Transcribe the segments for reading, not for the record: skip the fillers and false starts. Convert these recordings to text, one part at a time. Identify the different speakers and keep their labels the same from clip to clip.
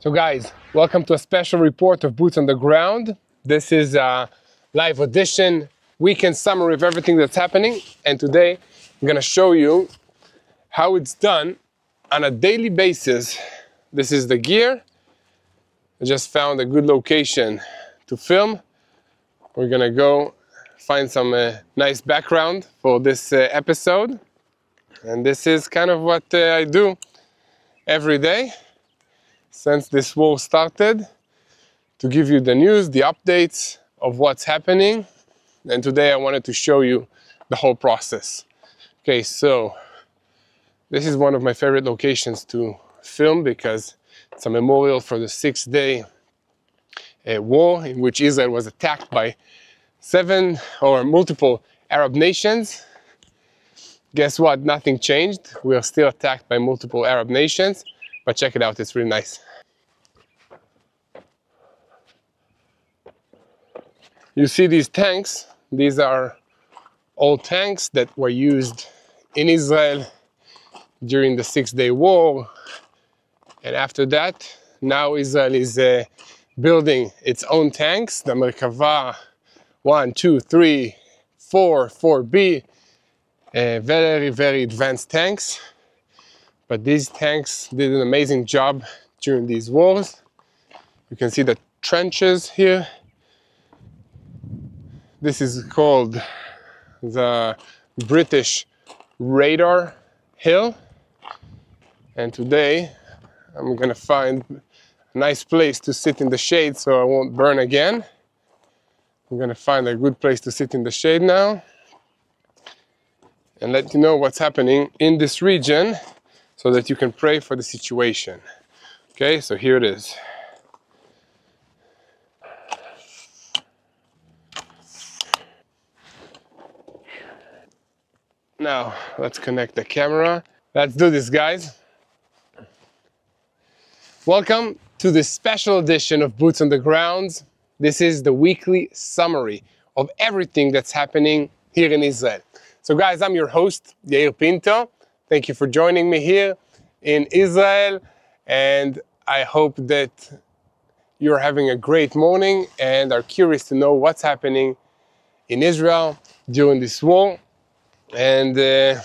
Speaker 1: So guys, welcome to a special report of Boots on the Ground. This is a live audition, weekend summary of everything that's happening. And today I'm gonna show you how it's done on a daily basis. This is the gear. I just found a good location to film. We're gonna go find some nice background for this episode. And this is kind of what I do every day since this war started, to give you the news, the updates of what's happening. And today I wanted to show you the whole process. Okay, so this is one of my favorite locations to film because it's a memorial for the 6-day war in which Israel was attacked by multiple Arab nations. Guess what? Nothing changed. We are still attacked by multiple Arab nations, but check it out, it's really nice. You see these tanks? These are old tanks that were used in Israel during the 6-day war. And after that, now Israel is building its own tanks, the Merkava 1, 2, 3, 4, 4B, very, very advanced tanks. But these tanks did an amazing job during these wars. You can see the trenches here. This is called the British Radar Hill. And today I'm gonna find a nice place to sit in the shade so I won't burn again. I'm gonna find a good place to sit in the shade now and let you know what's happening in this region so that you can pray for the situation. Okay, so here it is. Now, let's connect the camera. Let's do this, guys. Welcome to this special edition of Boots on the Ground. This is the weekly summary of everything that's happening here in Israel. So guys, I'm your host, Yair Pinto. Thank you for joining me here in Israel. And I hope that you're having a great morning and are curious to know what's happening in Israel during this war. And the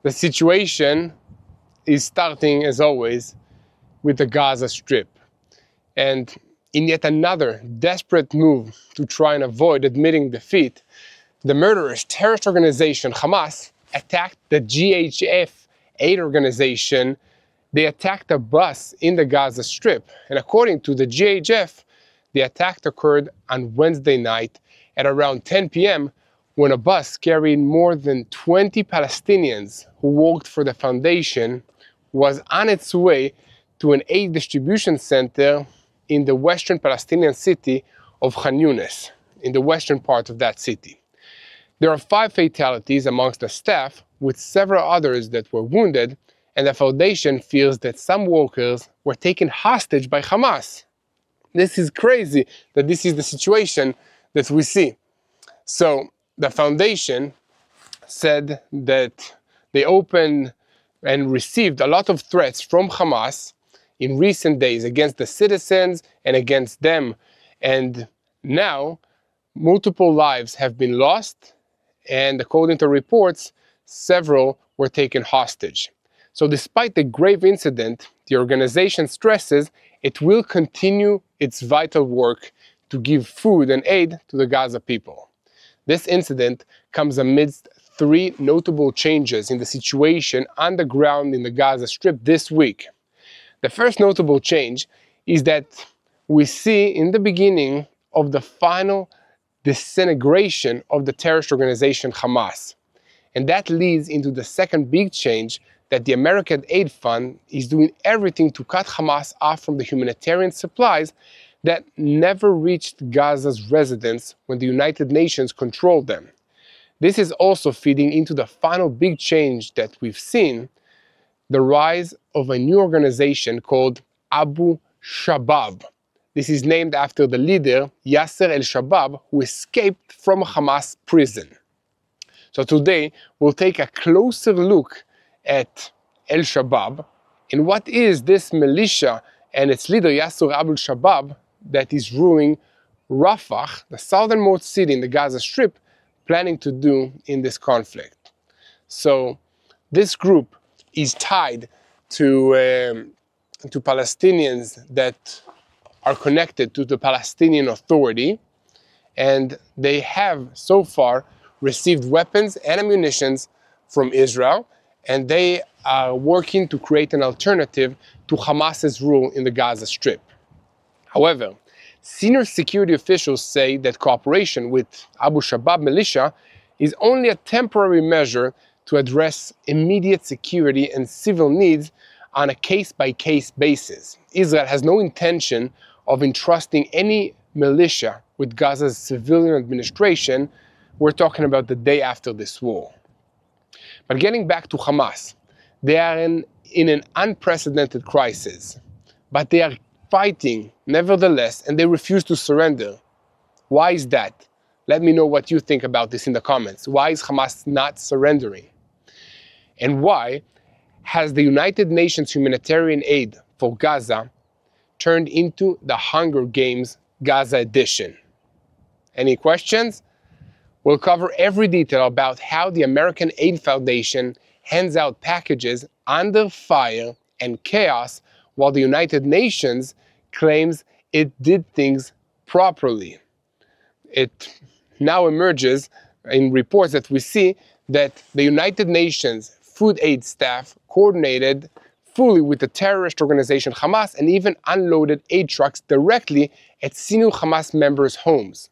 Speaker 1: situation is starting, as always, with the Gaza Strip. And in yet another desperate move to try and avoid admitting defeat, the murderous terrorist organization Hamas attacked the GHF aid organization. They attacked a bus in the Gaza Strip. And according to the GHF, the attack occurred on Wednesday night at around 10 p.m. when a bus carrying more than 20 Palestinians who worked for the foundation was on its way to an aid distribution center in the western Palestinian city of Khan Yunis, in the western part of that city. There are 5 fatalities amongst the staff, with several others that were wounded, and the foundation feels that some workers were taken hostage by Hamas. This is crazy that this is the situation that we see. So the foundation said that they opened and received a lot of threats from Hamas in recent days against the citizens and against them. And now multiple lives have been lost, and according to reports, several were taken hostage. So despite the grave incident, the organization stresses it will continue its vital work to give food and aid to the Gaza people. This incident comes amidst 3 notable changes in the situation on the ground in the Gaza Strip this week. The first notable change is that we see in the beginning of the final disintegration of the terrorist organization Hamas. And that leads into the second big change, that the American Aid Fund is doing everything to cut Hamas off from the humanitarian supplies that never reached Gaza's residents when the United Nations controlled them. This is also feeding into the final big change that we've seen, the rise of a new organization called Abu Shabab. This is named after the leader, Yasser al-Shabab, who escaped from a Hamas prison. So today, we'll take a closer look at al-Shabab and what is this militia and its leader Yasser Abu Shabab that is ruling Rafah, the southernmost city in the Gaza Strip, planning to do in this conflict. So this group is tied to Palestinians that are connected to the Palestinian Authority, and they have so far received weapons and ammunition from Israel, and they are working to create an alternative to Hamas's rule in the Gaza Strip. However, senior security officials say that cooperation with Abu Shabab militia is only a temporary measure to address immediate security and civil needs on a case-by-case basis. Israel has no intention of entrusting any militia with Gaza's civilian administration. We're talking about the day after this war. But getting back to Hamas, they are in an unprecedented crisis, but they are fighting nevertheless, and they refuse to surrender. Why is that? Let me know what you think about this in the comments. Why is Hamas not surrendering? And why has the United Nations humanitarian aid for Gaza turned into the Hunger Games Gaza edition? Any questions? We'll cover every detail about how the American Aid Foundation hands out packages under fire and chaos while the United Nations claims it did things properly. It now emerges in reports that we see that the United Nations food aid staff coordinated fully with the terrorist organization Hamas and even unloaded aid trucks directly at senior Hamas members' homes.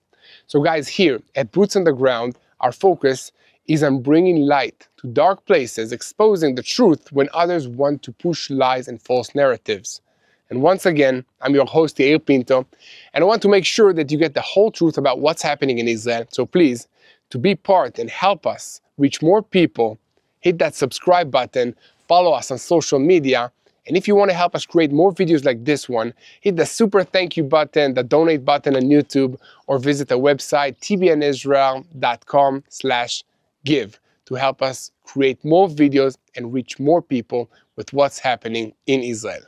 Speaker 1: So guys, here at Boots on the Ground, our focus is on bringing light to dark places, exposing the truth when others want to push lies and false narratives. And once again, I'm your host, Yair Pinto, and I want to make sure that you get the whole truth about what's happening in Israel. So please, to be part and help us reach more people, hit that subscribe button, follow us on social media, and if you want to help us create more videos like this one, hit the super thank you button, the donate button on YouTube, or visit the website tbnisrael.com/give to help us create more videos and reach more people with what's happening in Israel.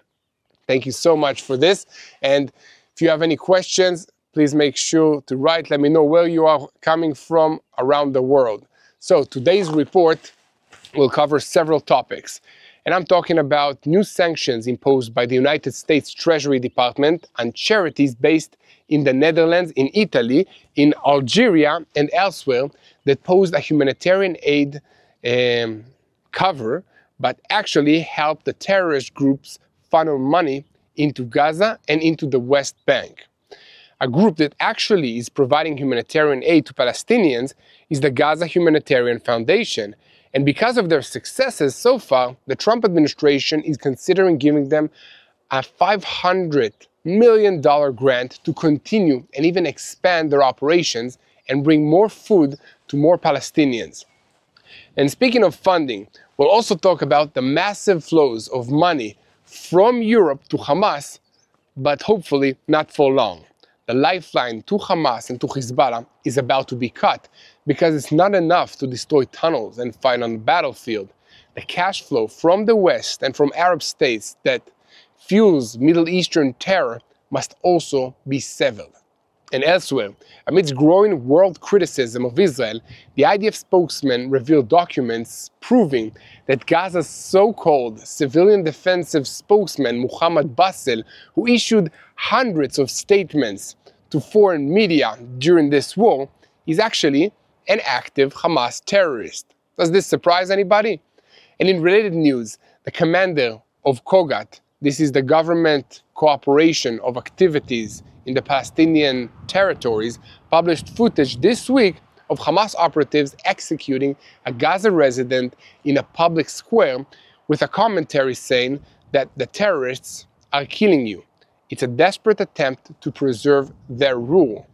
Speaker 1: Thank you so much for this, and if you have any questions, please make sure to write. Let me know where you are coming from around the world. So today's report will cover several topics, and I'm talking about new sanctions imposed by the United States Treasury Department on charities based in the Netherlands, in Italy, in Algeria, and elsewhere that posed a humanitarian aid cover, but actually helped the terrorist groups funnel money into Gaza and into the West Bank. A group that actually is providing humanitarian aid to Palestinians is the Gaza Humanitarian Foundation. And because of their successes so far, the Trump administration is considering giving them a $500 million grant to continue and even expand their operations and bring more food to more Palestinians. And speaking of funding, we'll also talk about the massive flows of money from Europe to Hamas, but hopefully not for long. The lifeline to Hamas and to Hezbollah is about to be cut because it's not enough to destroy tunnels and fight on the battlefield. The cash flow from the West and from Arab states that fuels Middle Eastern terror must also be severed. And elsewhere, amidst growing world criticism of Israel, the IDF spokesman revealed documents proving that Gaza's so-called civilian defensive spokesman, Muhammad Basel, who issued hundreds of statements to foreign media during this war, is actually an active Hamas terrorist. Does this surprise anybody? And in related news, the commander of COGAT, this is the government cooperation of activities in the Palestinian territories, published footage this week of Hamas operatives executing a Gaza resident in a public square with a commentary saying that the terrorists are killing you. It's a desperate attempt to preserve their rule.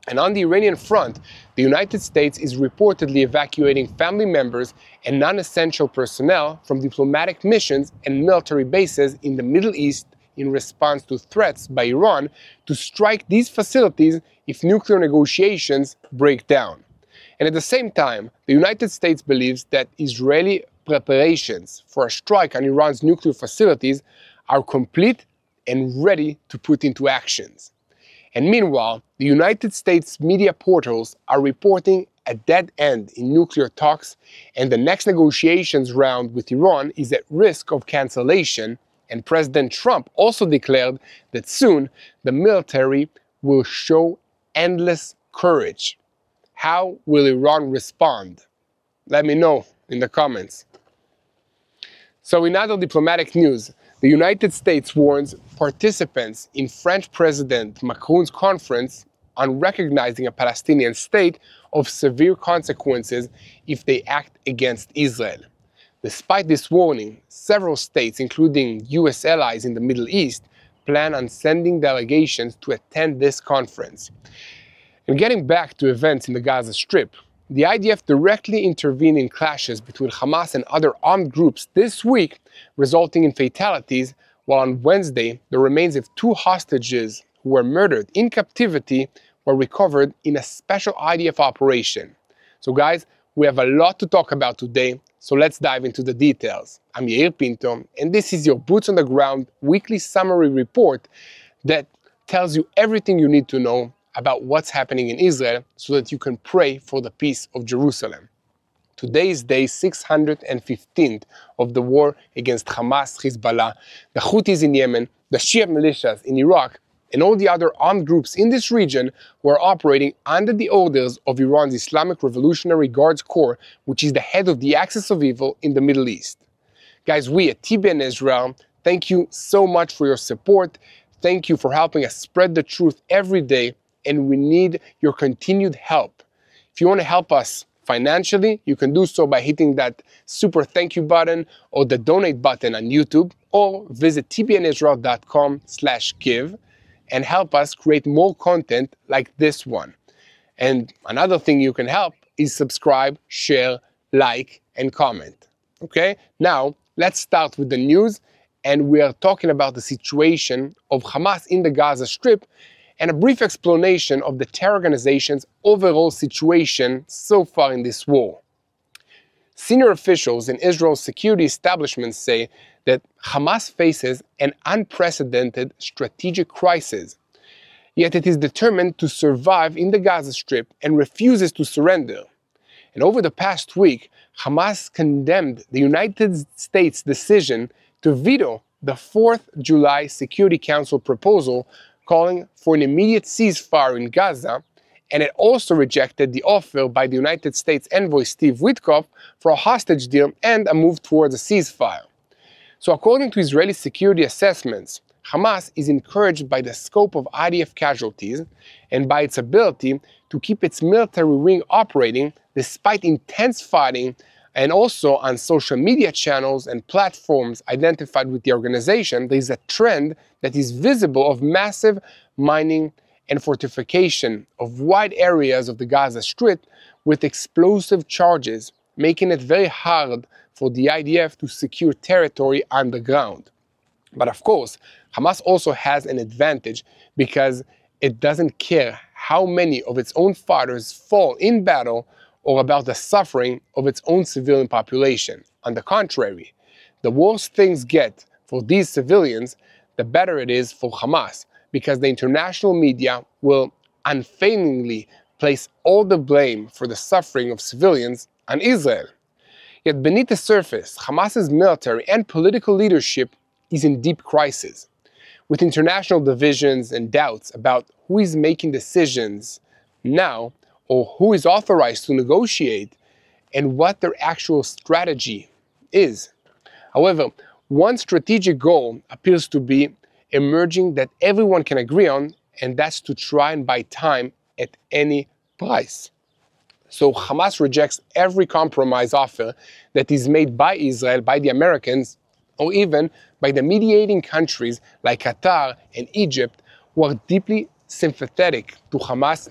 Speaker 1: And on the Iranian front, the United States is reportedly evacuating family members and non-essential personnel from diplomatic missions and military bases in the Middle East in response to threats by Iran to strike these facilities if nuclear negotiations break down. And at the same time, the United States believes that Israeli preparations for a strike on Iran's nuclear facilities are complete and ready to put into actions. And meanwhile, the United States media portals are reporting a dead end in nuclear talks, and the next negotiations round with Iran is at risk of cancellation, and President Trump also declared that soon the military will show endless courage. How will Iran respond? Let me know in the comments. So in other diplomatic news, the United States warns participants in French President Macron's conference on recognizing a Palestinian state of severe consequences if they act against Israel. Despite this warning, several states, including US allies in the Middle East, plan on sending delegations to attend this conference. And getting back to events in the Gaza Strip, the IDF directly intervened in clashes between Hamas and other armed groups this week, resulting in fatalities, while on Wednesday, the remains of 2 hostages who were murdered in captivity were recovered in a special IDF operation. So guys, we have a lot to talk about today, so let's dive into the details. I'm Yair Pinto, and this is your Boots on the Ground weekly summary report that tells you everything you need to know about what's happening in Israel so that you can pray for the peace of Jerusalem. Today is day 615 of the war against Hamas, Hezbollah, the Houthis in Yemen, the Shia militias in Iraq, and all the other armed groups in this region who are operating under the orders of Iran's Islamic Revolutionary Guards Corps, which is the head of the axis of evil in the Middle East. Guys, we at TBN Israel, thank you so much for your support. Thank you for helping us spread the truth every day, and we need your continued help. If you want to help us financially, you can do so by hitting that super thank you button or the donate button on YouTube, or visit tbnisrael.com/give and help us create more content like this one. And another thing you can help is subscribe, share, like, and comment. Okay, now let's start with the news, and we are talking about the situation of Hamas in the Gaza Strip and a brief explanation of the terror organization's overall situation so far in this war. Senior officials in Israel's security establishment say that Hamas faces an unprecedented strategic crisis, yet it is determined to survive in the Gaza Strip and refuses to surrender. And over the past week, Hamas condemned the United States' decision to veto the 4th July Security Council proposal calling for an immediate ceasefire in Gaza, and it also rejected the offer by the United States envoy Steve Witkoff for a hostage deal and a move towards a ceasefire. So according to Israeli security assessments, Hamas is encouraged by the scope of IDF casualties and by its ability to keep its military wing operating despite intense fighting, and also on social media channels and platforms identified with the organization, there is a trend that is visible of massive mining and fortification of wide areas of the Gaza Strip with explosive charges, making it very hard for the IDF to secure territory underground. But of course, Hamas also has an advantage because it doesn't care how many of its own fighters fall in battle or about the suffering of its own civilian population. On the contrary, the worse things get for these civilians, the better it is for Hamas, because the international media will unfailingly place all the blame for the suffering of civilians on Israel. Yet beneath the surface, Hamas's military and political leadership is in deep crisis, with international divisions and doubts about who is making decisions now, or who is authorized to negotiate, and what their actual strategy is. However, one strategic goal appears to be emerging that everyone can agree on, and that's to try and buy time at any price. So Hamas rejects every compromise offer that is made by Israel, by the Americans, or even by the mediating countries like Qatar and Egypt, who are deeply sympathetic to Hamas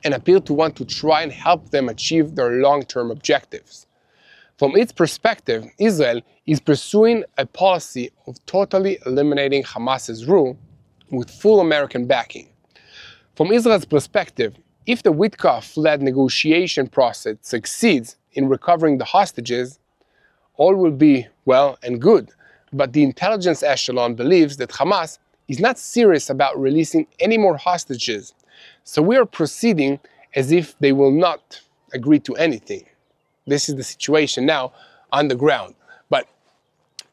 Speaker 1: and appear to want to try and help them achieve their long-term objectives. From its perspective, Israel is pursuing a policy of totally eliminating Hamas's rule with full American backing. From Israel's perspective, if the Witkoff-led negotiation process succeeds in recovering the hostages, all will be well and good. But the intelligence echelon believes that Hamas is not serious about releasing any more hostages, so we are proceeding as if they will not agree to anything. This is the situation now on the ground. But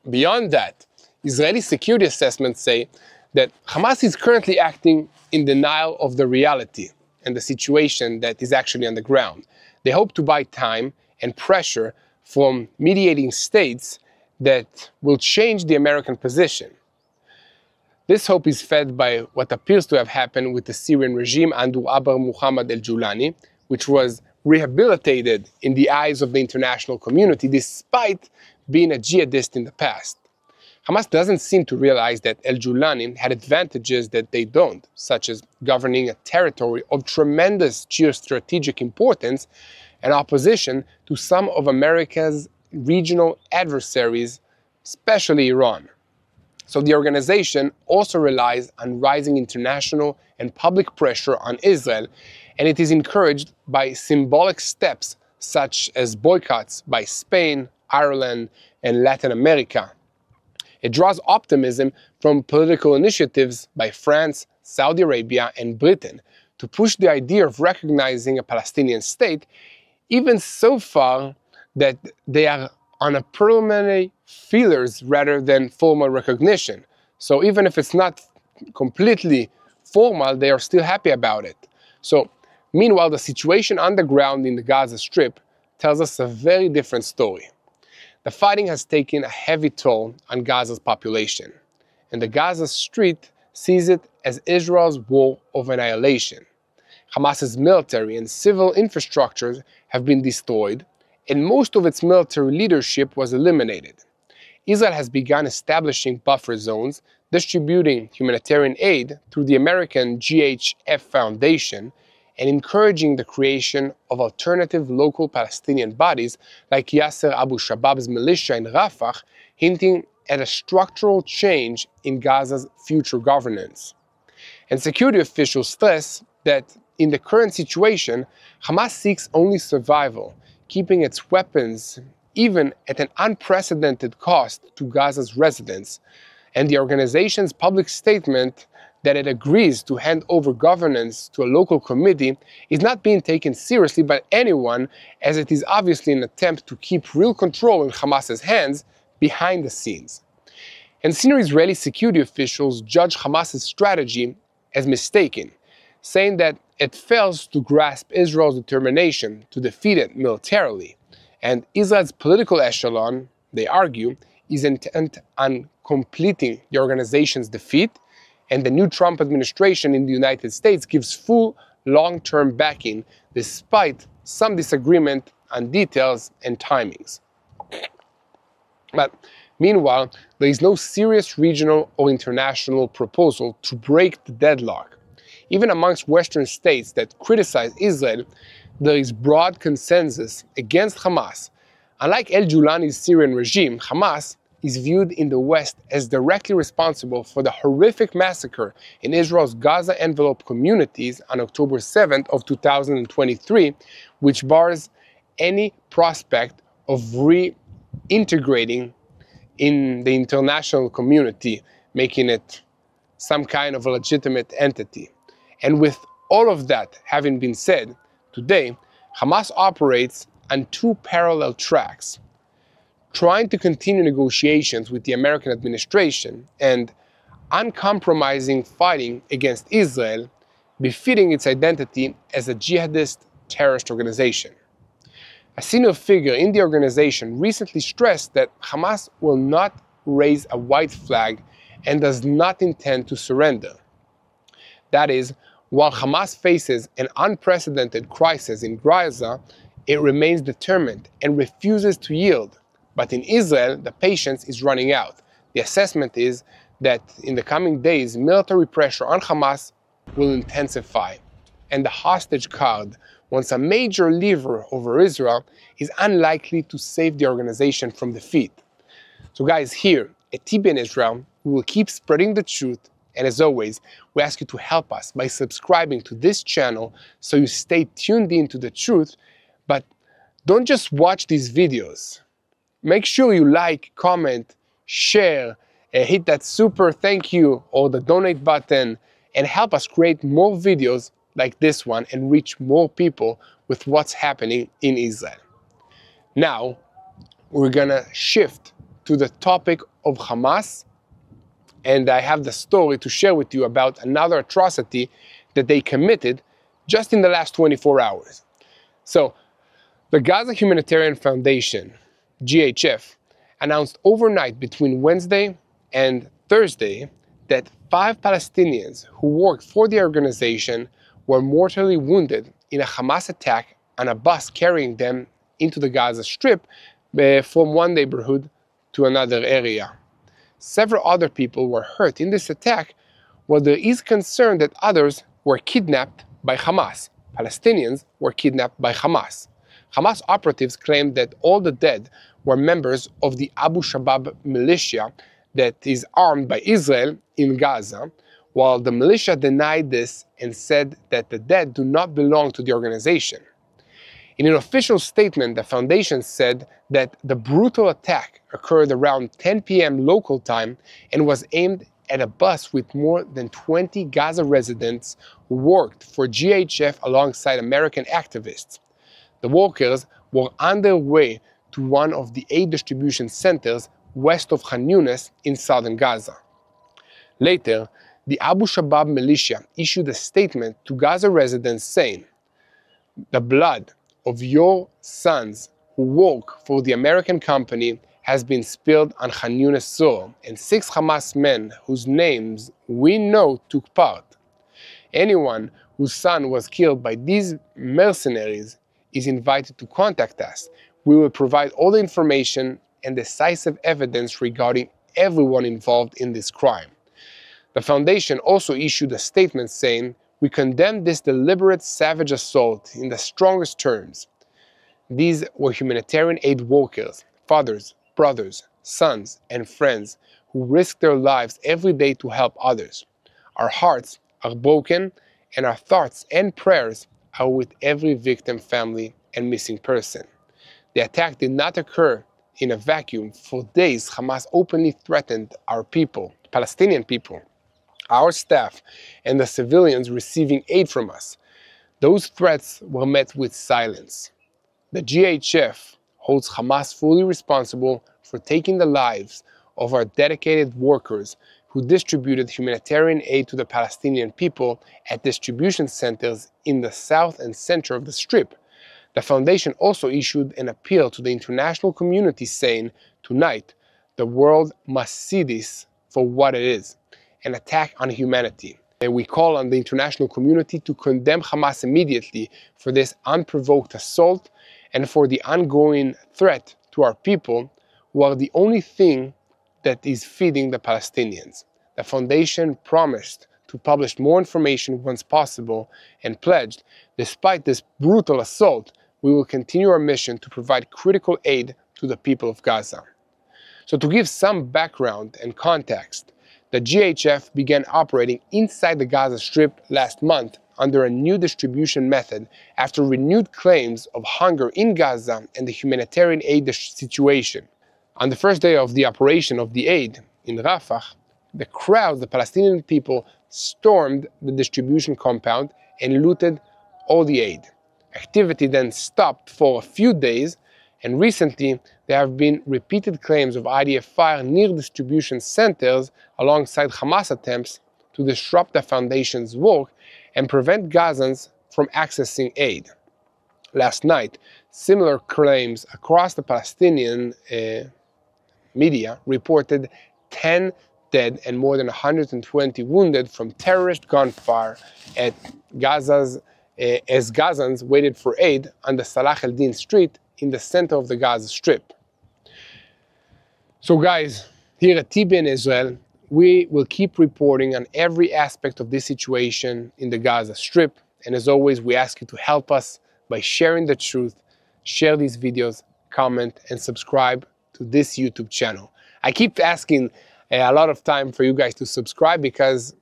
Speaker 1: beyond that, Israeli security assessments say that Hamas is currently acting in denial of the reality and the situation that is actually on the ground. They hope to buy time and pressure from mediating states that will change the American position. This hope is fed by what appears to have happened with the Syrian regime under Abu Muhammad al-Julani, which was rehabilitated in the eyes of the international community despite being a jihadist in the past. Hamas doesn't seem to realize that al-Julani had advantages that they don't, such as governing a territory of tremendous geostrategic importance and opposition to some of America's regional adversaries, especially Iran. So the organization also relies on rising international and public pressure on Israel, and it is encouraged by symbolic steps such as boycotts by Spain, Ireland, and Latin America. It draws optimism from political initiatives by France, Saudi Arabia, and Britain to push the idea of recognizing a Palestinian state, even so far that they are on a preliminary feelers rather than formal recognition. So even if it's not completely formal, they are still happy about it. So meanwhile, the situation on the ground in the Gaza Strip tells us a very different story. The fighting has taken a heavy toll on Gaza's population, and the Gaza Strip sees it as Israel's war of annihilation. Hamas's military and civil infrastructures have been destroyed, and most of its military leadership was eliminated. Israel has begun establishing buffer zones, distributing humanitarian aid through the American GHF Foundation, and encouraging the creation of alternative local Palestinian bodies like Yasser Abu Shabab's militia in Rafah, hinting at a structural change in Gaza's future governance. And security officials stress that in the current situation, Hamas seeks only survival, keeping its weapons even at an unprecedented cost to Gaza's residents, and the organization's public statement that it agrees to hand over governance to a local committee is not being taken seriously by anyone, as it is obviously an attempt to keep real control in Hamas's hands behind the scenes. And senior Israeli security officials judge Hamas's strategy as mistaken, saying that it fails to grasp Israel's determination to defeat it militarily, and Israel's political echelon, they argue, is intent on completing the organization's defeat, and the new Trump administration in the United States gives full long-term backing despite some disagreement on details and timings. But meanwhile, there is no serious regional or international proposal to break the deadlock. Even amongst Western states that criticize Israel, there is broad consensus against Hamas. Unlike al-Julani's Syrian regime, Hamas is viewed in the West as directly responsible for the horrific massacre in Israel's Gaza envelope communities on October 7th of 2023, which bars any prospect of reintegrating in the international community, making it some kind of a legitimate entity. And with all of that having been said, today, Hamas operates on two parallel tracks: trying to continue negotiations with the American administration and uncompromising fighting against Israel, befitting its identity as a jihadist terrorist organization. A senior figure in the organization recently stressed that Hamas will not raise a white flag and does not intend to surrender. That is, while Hamas faces an unprecedented crisis in Gaza, it remains determined and refuses to yield. But in Israel, the patience is running out. The assessment is that in the coming days, military pressure on Hamas will intensify, and the hostage card, once a major lever over Israel, is unlikely to save the organization from defeat. So guys, here at TBN Israel, we will keep spreading the truth, and as always, we ask you to help us by subscribing to this channel so you stay tuned into the truth, but don't just watch these videos. Make sure you like, comment, share, hit that super thank you or the donate button and help us create more videos like this one and reach more people with what's happening in Israel. Now, we're gonna shift to the topic of Hamas, and I have the story to share with you about another atrocity that they committed just in the last 24 hours. So, the Gaza Humanitarian Foundation, GHF, announced overnight between Wednesday and Thursday that 5 Palestinians who worked for the organization were mortally wounded in a Hamas attack on a bus carrying them into the Gaza Strip from one neighborhood to another area. Several other people were hurt in this attack, while there is concern that others were kidnapped by Hamas. Palestinians were kidnapped by Hamas. Hamas operatives claimed that all the dead were members of the Abu Shabab militia that is armed by Israel in Gaza, while the militia denied this and said that the dead do not belong to the organization. In an official statement, the foundation said that the brutal attack occurred around 10 p.m. local time and was aimed at a bus with more than 20 Gaza residents who worked for GHF alongside American activists. The workers were on their way to one of the aid distribution centers west of Khan Yunis in southern Gaza. Later, the Abu Shabab militia issued a statement to Gaza residents saying, "The blood of your sons who work for the American company has been spilled on Khan Yunis soil, and 6 Hamas men whose names we know took part. Anyone whose son was killed by these mercenaries is invited to contact us. We will provide all the information and decisive evidence regarding everyone involved in this crime." The foundation also issued a statement saying, "We condemn this deliberate savage assault in the strongest terms. These were humanitarian aid workers, fathers, brothers, sons, and friends who risk their lives every day to help others. Our hearts are broken, and our thoughts and prayers are with every victim, family, and missing person. The attack did not occur in a vacuum. For days, Hamas openly threatened our people, Palestinian people, our staff, and the civilians receiving aid from us. Those threats were met with silence. The GHF holds Hamas fully responsible for taking the lives of our dedicated workers who distributed humanitarian aid to the Palestinian people at distribution centers in the south and center of the Strip." The foundation also issued an appeal to the international community saying, "Tonight, the world must see this for what it is, an attack on humanity. And we call on the international community to condemn Hamas immediately for this unprovoked assault and for the ongoing threat to our people, who are the only thing that is feeding the Palestinians." The foundation promised to publish more information once possible and pledged, despite this brutal assault, we will continue our mission to provide critical aid to the people of Gaza. So to give some background and context, the GHF began operating inside the Gaza Strip last month under a new distribution method after renewed claims of hunger in Gaza and the humanitarian aid situation. On the first day of the operation of the aid in Rafah, the crowd, the Palestinian people, stormed the distribution compound and looted all the aid. Activity then stopped for a few days, and recently there have been repeated claims of IDF fire near distribution centers alongside Hamas attempts to disrupt the foundation's work and prevent Gazans from accessing aid. Last night, similar claims across the Palestinian media reported 10 dead and more than 120 wounded from terrorist gunfire at Gaza's as Gazans waited for aid on the Salah el-Din street in the center of the Gaza Strip. So guys, here at TBN Israel, we will keep reporting on every aspect of this situation in the Gaza Strip. And as always, we ask you to help us by sharing the truth, share these videos, comment, and subscribe to this YouTube channel. I keep asking a lot of time for you guys to subscribe because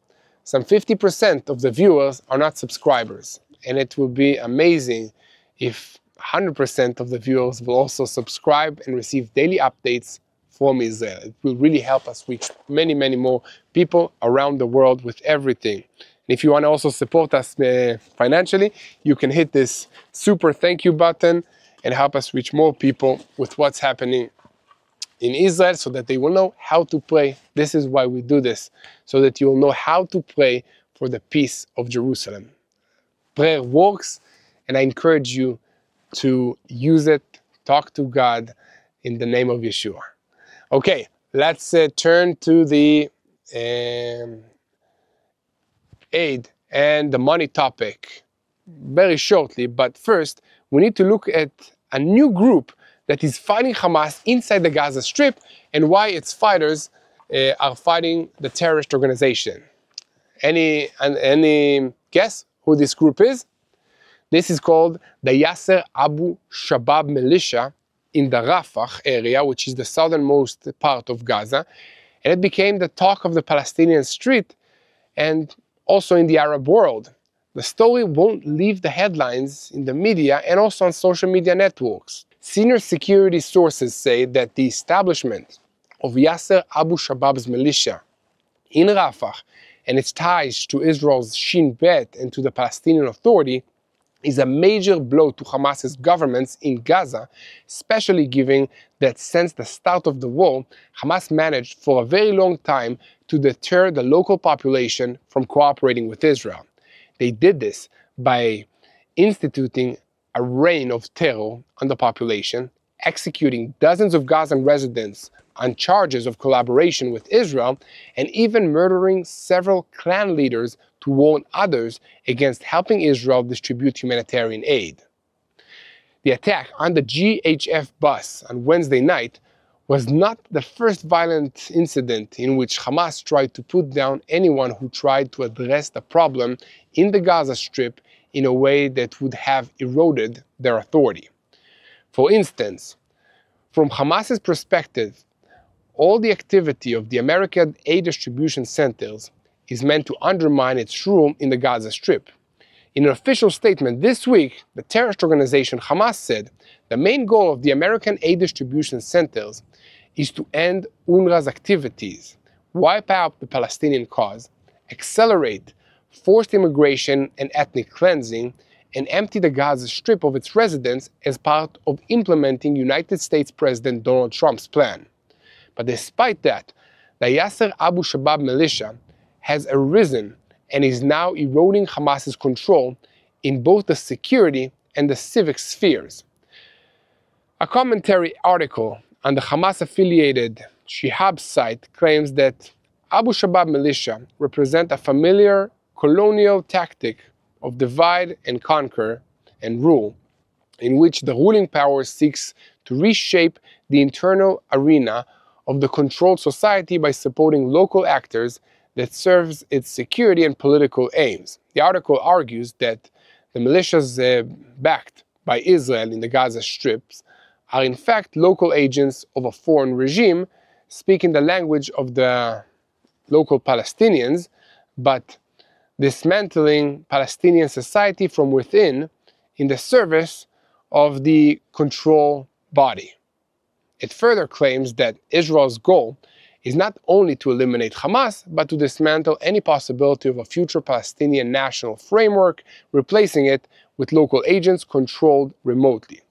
Speaker 1: some 50% of the viewers are not subscribers. And it will be amazing if 100% of the viewers will also subscribe and receive daily updates from Israel. It will really help us reach many, many more people around the world with everything. And if you want to also support us financially, you can hit this super thank you button and help us reach more people with what's happening in Israel, so that they will know how to pray. This is why we do this, so that you will know how to pray for the peace of Jerusalem. Prayer works, and I encourage you to use it, talk to God in the name of Yeshua. Okay, let's turn to the aid and the money topic very shortly, but first we need to look at a new group that is fighting Hamas inside the Gaza Strip and why its fighters are fighting the terrorist organization. Any guess who this group is? This is called the Yasser Abu Shabab Militia in the Rafah area, which is the southernmost part of Gaza, and it became the talk of the Palestinian street and also in the Arab world. The story won't leave the headlines in the media and also on social media networks. Senior security sources say that the establishment of Yasser Abu Shabab's militia in Rafah and its ties to Israel's Shin Bet and to the Palestinian Authority is a major blow to Hamas's governments in Gaza, especially given that since the start of the war, Hamas managed for a very long time to deter the local population from cooperating with Israel. They did this by instituting a reign of terror on the population, executing dozens of Gazan residents on charges of collaboration with Israel, and even murdering several clan leaders to warn others against helping Israel distribute humanitarian aid. The attack on the GHF bus on Wednesday night was not the first violent incident in which Hamas tried to put down anyone who tried to address the problem in the Gaza Strip in a way that would have eroded their authority. For instance, from Hamas's perspective, all the activity of the American aid distribution centers is meant to undermine its rule in the Gaza Strip. In an official statement this week, the terrorist organization Hamas said the main goal of the American aid distribution centers is to end UNRWA's activities, wipe out the Palestinian cause, accelerate forced immigration and ethnic cleansing, and empty the Gaza Strip of its residents as part of implementing United States President Donald Trump's plan. But despite that, the Yasser Abu Shabab militia has arisen and is now eroding Hamas's control in both the security and the civic spheres. A commentary article on the Hamas-affiliated Shihab site claims that Abu Shabab militia represent a familiar colonial tactic of divide and conquer and rule, in which the ruling power seeks to reshape the internal arena of the controlled society by supporting local actors that serves its security and political aims. The article argues that the militias backed by Israel in the Gaza Strips are in fact local agents of a foreign regime speaking the language of the local Palestinians, but dismantling Palestinian society from within in the service of the control body. It further claims that Israel's goal is not only to eliminate Hamas, but to dismantle any possibility of a future Palestinian national framework, replacing it with local agents controlled remotely.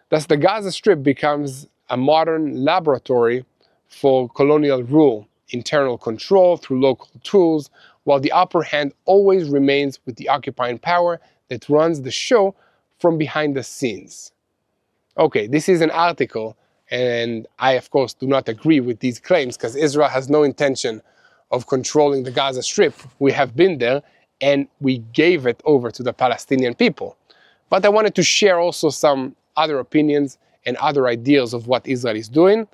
Speaker 1: Thus, the Gaza Strip becomes a modern laboratory for colonial rule, internal control through local tools, while the upper hand always remains with the occupying power that runs the show from behind the scenes. Okay, this is an article, and I, of course, do not agree with these claims because Israel has no intention of controlling the Gaza Strip. We have been there, and we gave it over to the Palestinian people. But I wanted to share also some other opinions and other ideas of what Israel is doing.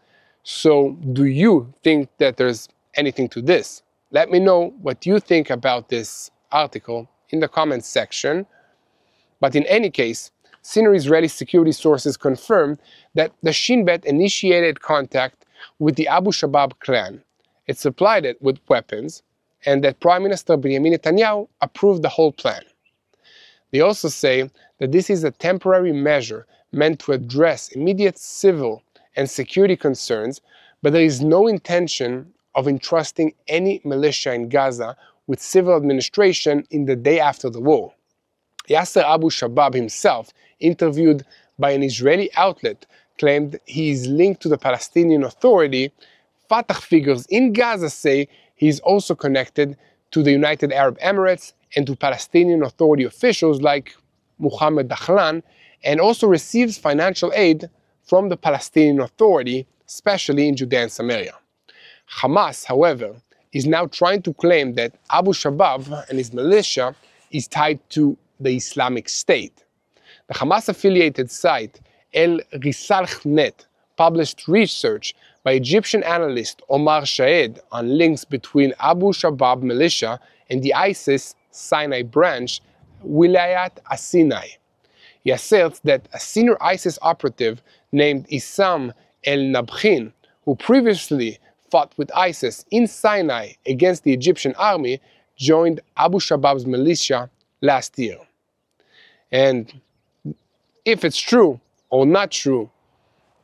Speaker 1: So, do you think that there's anything to this? Let me know what you think about this article in the comments section. But in any case, senior Israeli security sources confirm that the Shin Bet initiated contact with the Abu Shabab clan. It supplied it with weapons, and that Prime Minister Benjamin Netanyahu approved the whole plan. They also say that this is a temporary measure meant to address immediate civil and security concerns, but there is no intention of entrusting any militia in Gaza with civil administration in the day after the war. Yasser Abu Shabab himself, interviewed by an Israeli outlet, claimed he is linked to the Palestinian Authority. Fatah figures in Gaza say he is also connected to the United Arab Emirates and to Palestinian Authority officials like Mohammed Dakhlan, and also receives financial aid from the Palestinian Authority, especially in Judea and Samaria. Hamas, however, is now trying to claim that Abu Shabab and his militia is tied to the Islamic State. The Hamas-affiliated site El Risalh.net published research by Egyptian analyst Omar Shaed on links between Abu Shabab militia and the ISIS Sinai branch, Wilayat Sinai. He asserts that a senior ISIS operative named Issam el-Nabkhin, who previously fought with ISIS in Sinai against the Egyptian army, joined Abu Shabab's militia last year. And if it's true or not true,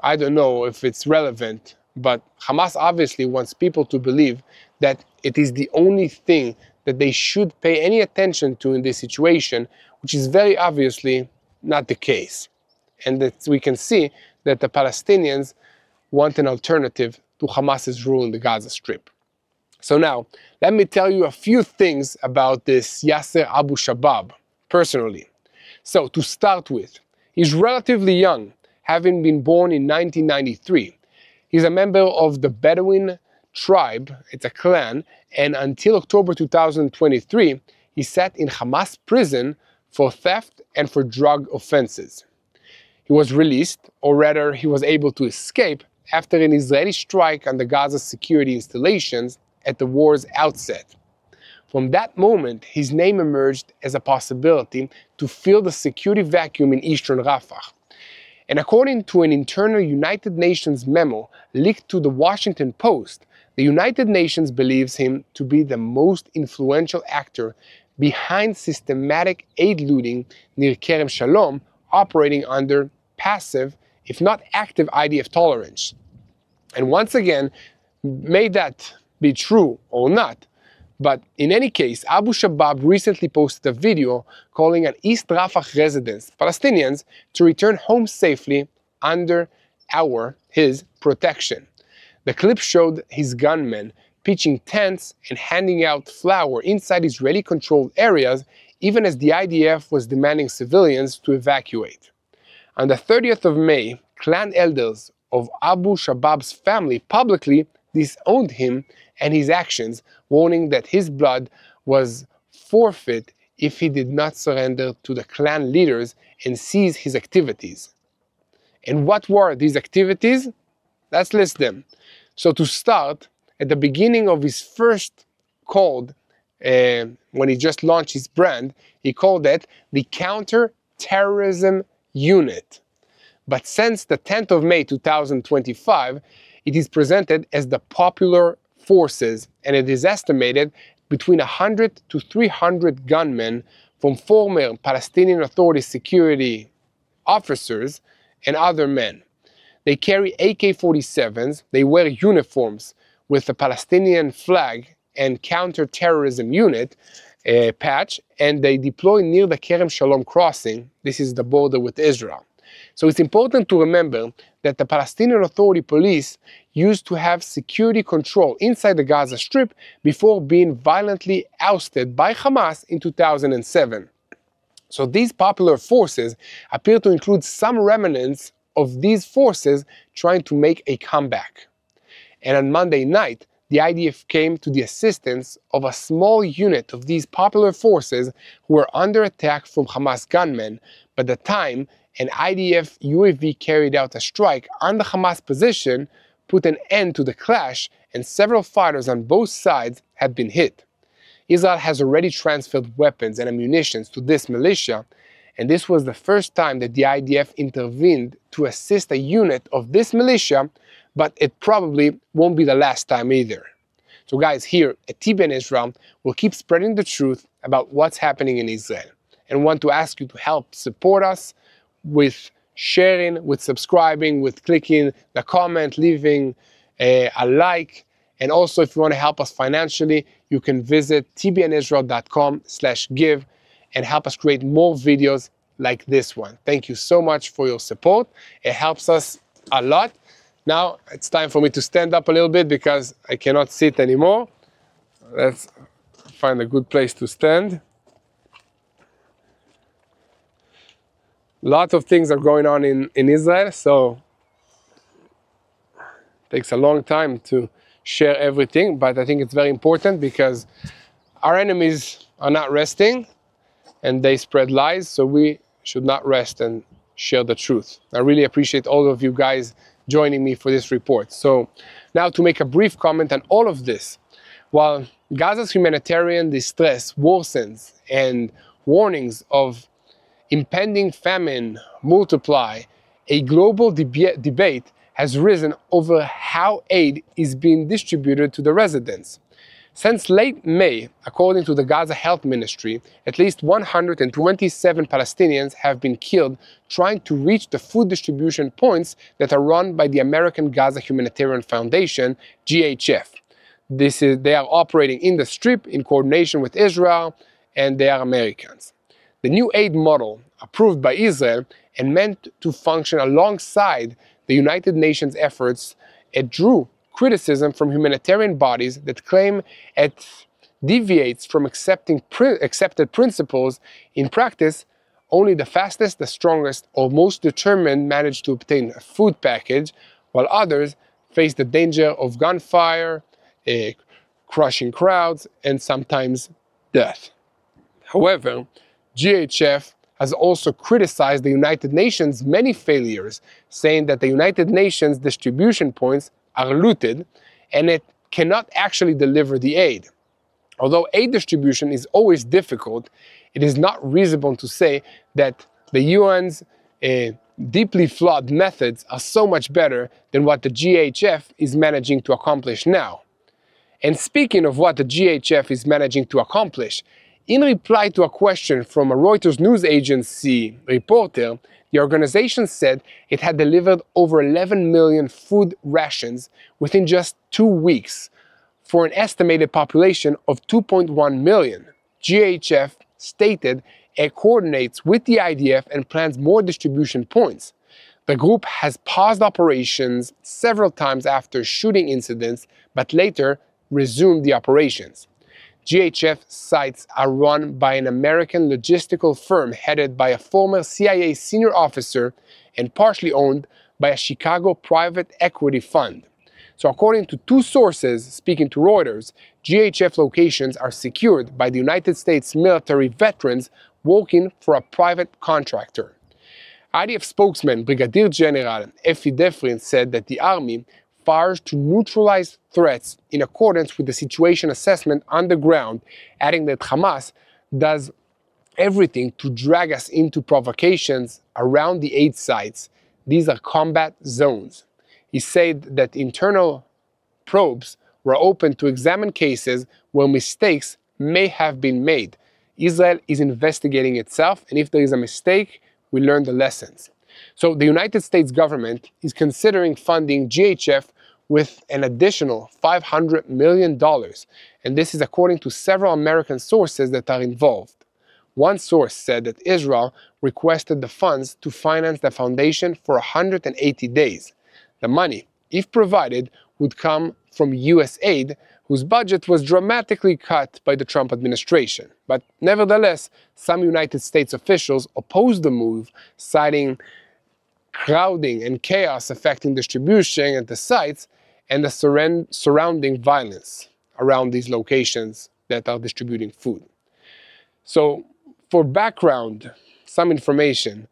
Speaker 1: I don't know if it's relevant, but Hamas obviously wants people to believe that it is the only thing that they should pay any attention to in this situation, which is very obviously not the case. And that we can see that the Palestinians want an alternative to Hamas's rule in the Gaza Strip. So now, let me tell you a few things about this Yasser Abu Shabab, personally. So, to start with, he's relatively young, having been born in 1993. He's a member of the Bedouin tribe, it's a clan, and until October 2023, he sat in Hamas prison for theft and for drug offenses. He was released, or rather he was able to escape, after an Israeli strike on the Gaza security installations at the war's outset. From that moment, his name emerged as a possibility to fill the security vacuum in eastern Rafah. And according to an internal United Nations memo leaked to the Washington Post, the United Nations believes him to be the most influential actor behind systematic aid looting near Kerem Shalom, operating under passive, if not active, IDF tolerance. And once again, may that be true or not, but in any case, Abu Shabab recently posted a video calling on East Rafah residents, Palestinians, to return home safely under his protection. The clip showed his gunmen pitching tents and handing out flour inside Israeli-controlled areas, even as the IDF was demanding civilians to evacuate. On the 30th of May, clan elders of Abu Shabab's family publicly disowned him and his actions, warning that his blood was forfeit if he did not surrender to the clan leaders and cease his activities. And what were these activities? Let's list them. So to start, at the beginning of his first called, when he just launched his brand, he called it the Counter-Terrorism Unit. But since the 10th of May 2025, it is presented as the Popular Forces, and it is estimated between 100 to 300 gunmen from former Palestinian Authority security officers and other men. They carry AK-47s, they wear uniforms with the Palestinian flag and counter-terrorism unit patch, and they deploy near the Kerem Shalom crossing. This is the border with Israel. So it's important to remember that the Palestinian Authority police used to have security control inside the Gaza Strip before being violently ousted by Hamas in 2007. So these popular forces appear to include some remnants of these forces trying to make a comeback. And on Monday night, the IDF came to the assistance of a small unit of these popular forces who were under attack from Hamas gunmen. By the time an IDF UAV carried out a strike on the Hamas position, put an end to the clash, and several fighters on both sides had been hit. Israel has already transferred weapons and ammunition to this militia, and this was the first time that the IDF intervened to assist a unit of this militia, but it probably won't be the last time either. So guys, here at TBN Israel, we'll keep spreading the truth about what's happening in Israel, and want to ask you to help support us with sharing, with subscribing, with clicking the comment, leaving a like. And also, if you want to help us financially, you can visit tbnisrael.com/give and help us create more videos like this one. Thank you so much for your support. It helps us a lot. Now it's time for me to stand up a little bit because I cannot sit anymore. Let's find a good place to stand. Lots of things are going on in Israel, so it takes a long time to share everything, but I think it's very important because our enemies are not resting and they spread lies, so we should not rest and share the truth. I really appreciate all of you guys joining me for this report. So now to make a brief comment on all of this. While Gaza's humanitarian distress worsens and warnings of impending famine multiply, a global debate has risen over how aid is being distributed to the residents. Since late May, according to the Gaza Health Ministry, at least 127 Palestinians have been killed trying to reach the food distribution points that are run by the American Gaza Humanitarian Foundation, GHF. They are operating in the Strip in coordination with Israel, and they are Americans. The new aid model, approved by Israel and meant to function alongside the United Nations efforts, it drew criticism from humanitarian bodies that claim it deviates from accepted principles. In practice, only the fastest, the strongest, or most determined manage to obtain a food package, while others face the danger of gunfire, crushing crowds, and sometimes death. However, GHF has also criticized the United Nations' many failures, saying that the United Nations distribution points are looted and it cannot actually deliver the aid. Although aid distribution is always difficult, it is not reasonable to say that the UN's deeply flawed methods are so much better than what the GHF is managing to accomplish now. And speaking of what the GHF is managing to accomplish, in reply to a question from a Reuters news agency reporter, the organization said it had delivered over 11 million food rations within just 2 weeks for an estimated population of 2.1 million. GHF stated it coordinates with the IDF and plans more distribution points. The group has paused operations several times after shooting incidents, but later resumed the operations. GHF sites are run by an American logistical firm headed by a former CIA senior officer and partially owned by a Chicago private equity fund. So according to 2 sources speaking to Reuters, GHF locations are secured by the United States military veterans working for a private contractor. IDF spokesman Brigadier General Efi Defrin said that the army fires to neutralize threats in accordance with the situation assessment on the ground, adding that Hamas does everything to drag us into provocations around the aid sites. These are combat zones. He said that internal probes were open to examine cases where mistakes may have been made. Israel is investigating itself, and if there is a mistake, we learn the lessons. So the United States government is considering funding GHF with an additional $500 million, and this is according to several American sources that are involved. One source said that Israel requested the funds to finance the foundation for 180 days. The money, if provided, would come from US aid, whose budget was dramatically cut by the Trump administration. But nevertheless, some United States officials opposed the move, citing crowding and chaos affecting distribution at the sites and the surrounding violence around these locations that are distributing food. So, for background, some information.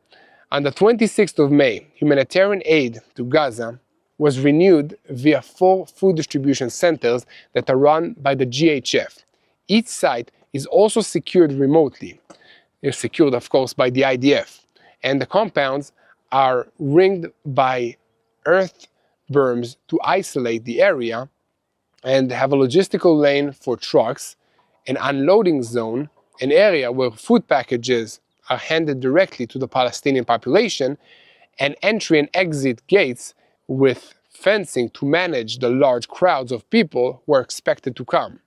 Speaker 1: On the 26th of May, humanitarian aid to Gaza was renewed via 4 food distribution centers that are run by the GHF. Each site is also secured remotely. They're secured, of course, by the IDF. And the compounds are ringed by earth berms to isolate the area and have a logistical lane for trucks, an unloading zone, an area where food packages are handed directly to the Palestinian population, and entry and exit gates with fencing to manage the large crowds of people who are expected to come.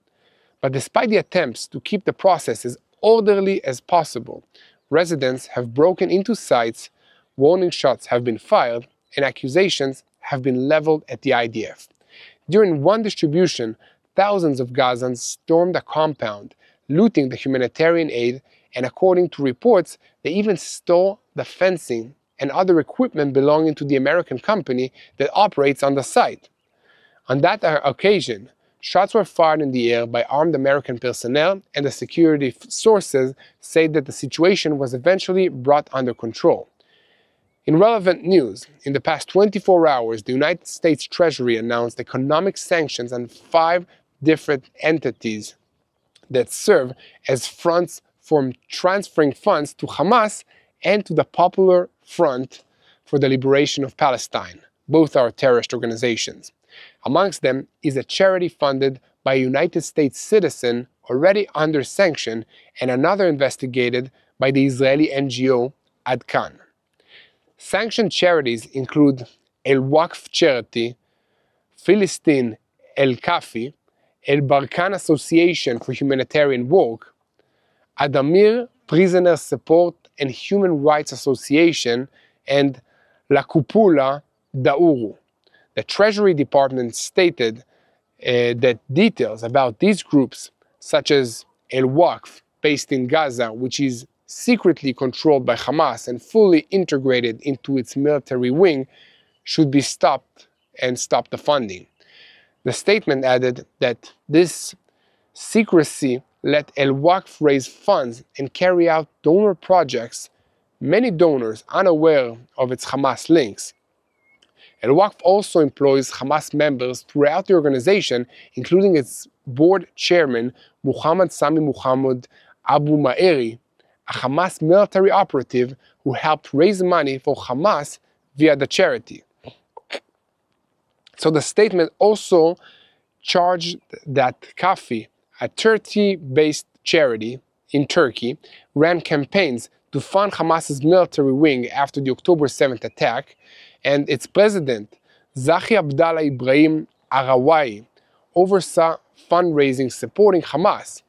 Speaker 1: But despite the attempts to keep the process as orderly as possible, residents have broken into sites, warning shots have been fired, and accusations have been leveled at the IDF. During one distribution, thousands of Gazans stormed a compound, looting the humanitarian aid, and according to reports, they even stole the fencing and other equipment belonging to the American company that operates on the site. On that occasion, shots were fired in the air by armed American personnel, and the security sources say that the situation was eventually brought under control. In relevant news, in the past 24 hours, the United States Treasury announced economic sanctions on 5 different entities that serve as fronts for transferring funds to Hamas and to the Popular Front for the Liberation of Palestine. Both are terrorist organizations. Amongst them is a charity funded by a United States citizen already under sanction, and another investigated by the Israeli NGO Adkan. Sanctioned charities include El Waqf Charity, Philistine El Kafi, El Barkan Association for Humanitarian Work, Adamir Prisoner Support and Human Rights Association, and La Cúpula Dauru. The Treasury Department stated that details about these groups, such as El Waqf, based in Gaza, which is secretly controlled by Hamas and fully integrated into its military wing, should be stopped and stop the funding. The statement added that this secrecy let El Waqf raise funds and carry out donor projects, many donors unaware of its Hamas links. El Waqf also employs Hamas members throughout the organization, including its board chairman, Muhammad Sami Muhammad Abu Ma'eri, a Hamas military operative who helped raise money for Hamas via the charity. So the statement also charged that Kafi, a Turkey-based charity in Turkey, ran campaigns to fund Hamas's military wing after the October 7th attack, and its president, Zahi Abdallah Ibrahim Arawai, oversaw fundraising supporting Hamas.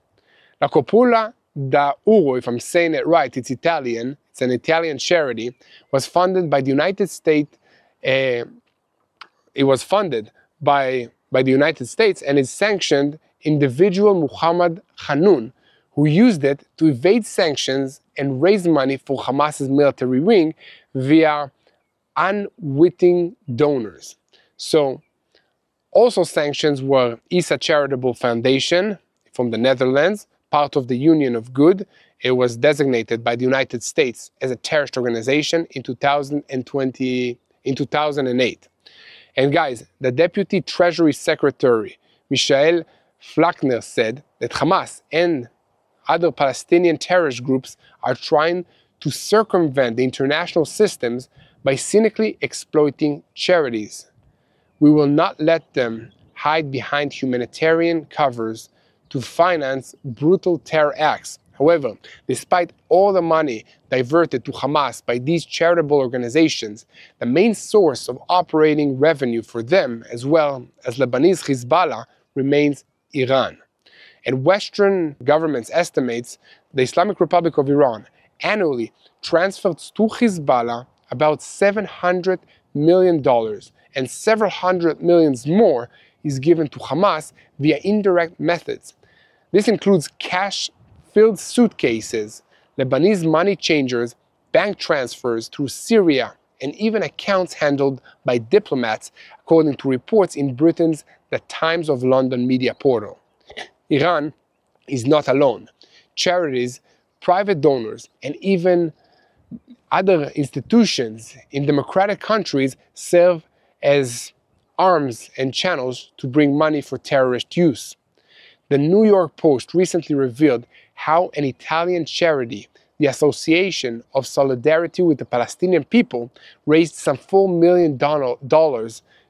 Speaker 1: La Cúpula Dauru, if I'm saying it right, it's Italian, it's an Italian charity, was funded by the United States. It was funded by the United States and is sanctioned individual Muhammad Hanun, who used it to evade sanctions and raise money for Hamas's military wing via unwitting donors. So, also sanctions were Isa Charitable Foundation from the Netherlands, part of the Union of Good. It was designated by the United States as a terrorist organization in 2008. And guys, the Deputy Treasury Secretary, Michael Flachner, said that Hamas and other Palestinian terrorist groups are trying to circumvent the international systems by cynically exploiting charities. We will not let them hide behind humanitarian covers to finance brutal terror acts. However, despite all the money diverted to Hamas by these charitable organizations, the main source of operating revenue for them, as well as Lebanese Hezbollah, remains Iran. And Western governments estimates the Islamic Republic of Iran annually transfers to Hezbollah about $700 million, and several hundred millions more is given to Hamas via indirect methods. This includes cash-filled suitcases, Lebanese money changers, bank transfers through Syria, and even accounts handled by diplomats, according to reports in Britain's The Times of London media portal. Iran is not alone. Charities, private donors, and even other institutions in democratic countries serve as arms and channels to bring money for terrorist use. The New York Post recently revealed how an Italian charity, the Association of Solidarity with the Palestinian People, raised some $4 million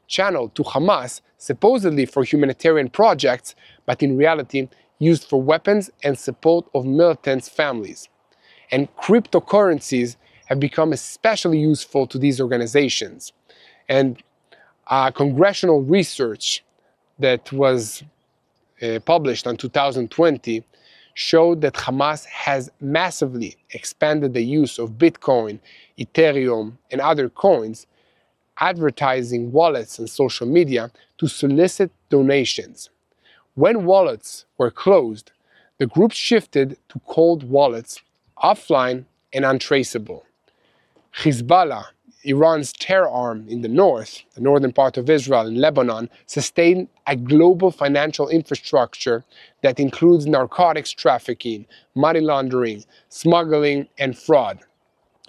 Speaker 1: channeled to Hamas, supposedly for humanitarian projects, but in reality used for weapons and support of militants' families. And cryptocurrencies have become especially useful to these organizations. And Congressional research that was published in 2020 showed that Hamas has massively expanded the use of Bitcoin, Ethereum, and other coins, advertising wallets and social media to solicit donations. When wallets were closed, the group shifted to cold wallets, offline and untraceable. Hezbollah, Iran's terror arm in the northern part of Israel and Lebanon, sustained a global financial infrastructure that includes narcotics trafficking, money laundering, smuggling, and fraud.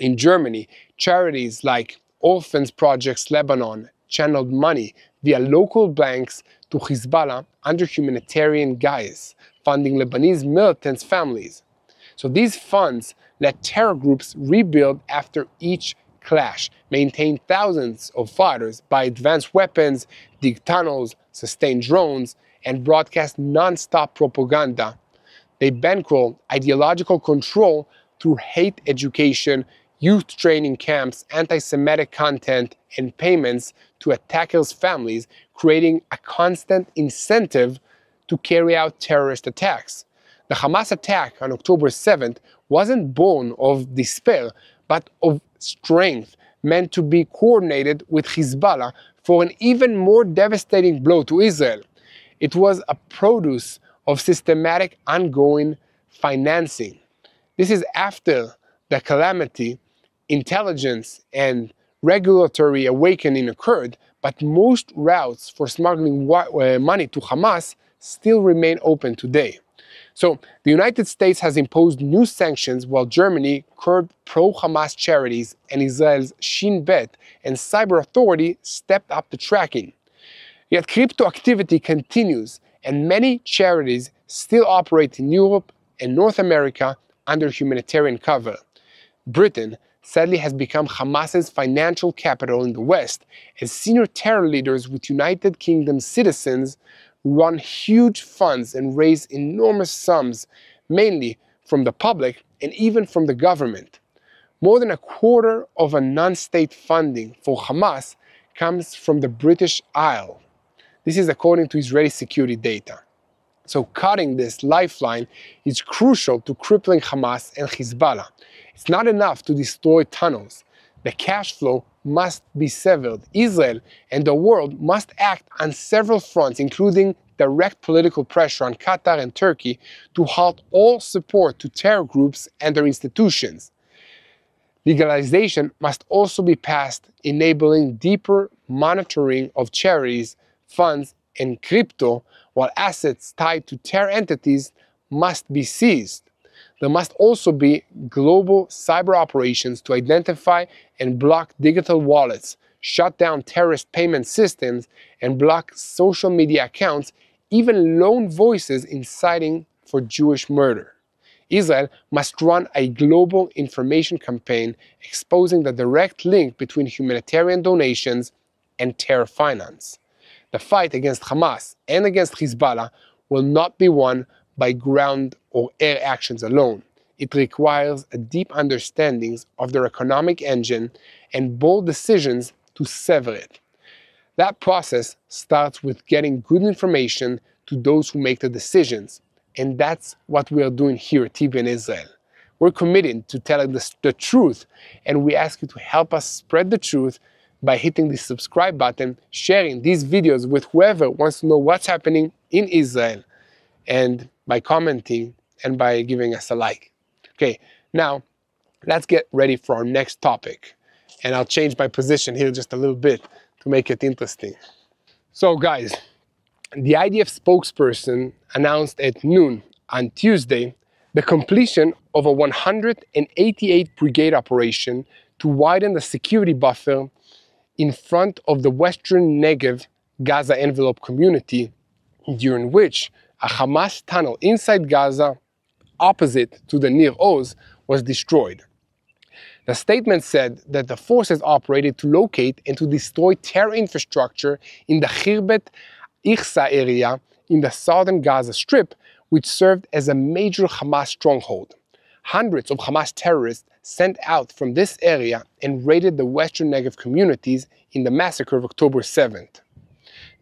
Speaker 1: In Germany, charities like Orphans Projects Lebanon channeled money via local banks to Hezbollah under humanitarian guise, funding Lebanese militants' families. So these funds let terror groups rebuild after each clash, maintain thousands of fighters, buy advanced weapons, dig tunnels, sustain drones, and broadcast non-stop propaganda. They bankroll ideological control through hate education, youth training camps, anti-Semitic content, and payments to attackers' families, creating a constant incentive to carry out terrorist attacks. The Hamas attack on October 7th wasn't born of despair, but of strength, meant to be coordinated with Hezbollah for an even more devastating blow to Israel. It was a produce of systematic ongoing financing. This is after the calamity, intelligence and regulatory awakening occurred, but most routes for smuggling money to Hamas still remain open today. So the United States has imposed new sanctions while Germany curbed pro-Hamas charities, and Israel's Shin Bet and cyber authority stepped up the tracking. Yet crypto activity continues, and many charities still operate in Europe and North America under humanitarian cover. Britain sadly has become Hamas's financial capital in the West, as senior terror leaders with United Kingdom citizens run huge funds and raise enormous sums, mainly from the public and even from the government. More than a quarter of a non-state funding for Hamas comes from the British Isle. This is according to Israeli security data. So cutting this lifeline is crucial to crippling Hamas and Hezbollah. It's not enough to destroy tunnels. The cash flow must be severed. Israel and the world must act on several fronts, including direct political pressure on Qatar and Turkey to halt all support to terror groups and their institutions. Legalization must also be passed, enabling deeper monitoring of charities, funds, and crypto, while assets tied to terror entities must be seized. There must also be global cyber operations to identify and block digital wallets, shut down terrorist payment systems, and block social media accounts, even lone voices inciting for Jewish murder. Israel must run a global information campaign exposing the direct link between humanitarian donations and terror finance. The fight against Hamas and against Hezbollah will not be won by ground or air actions alone. It requires a deep understanding of their economic engine and bold decisions to sever it. That process starts with getting good information to those who make the decisions, and that's what we are doing here at TBN Israel. We're committed to telling the truth, and we ask you to help us spread the truth by hitting the subscribe button, sharing these videos with whoever wants to know what's happening in Israel, and by commenting and by giving us a like. Okay, now let's get ready for our next topic. And I'll change my position here just a little bit to make it interesting. So guys, the IDF spokesperson announced at noon on Tuesday the completion of a 188 brigade operation to widen the security buffer in front of the western Negev Gaza envelope community, during which a Hamas tunnel inside Gaza, opposite to the Nir Oz, was destroyed. The statement said that the forces operated to locate and to destroy terror infrastructure in the Khirbet Ikhsa area in the southern Gaza Strip, which served as a major Hamas stronghold. Hundreds of Hamas terrorists sent out from this area and raided the western Negev communities in the massacre of October 7th.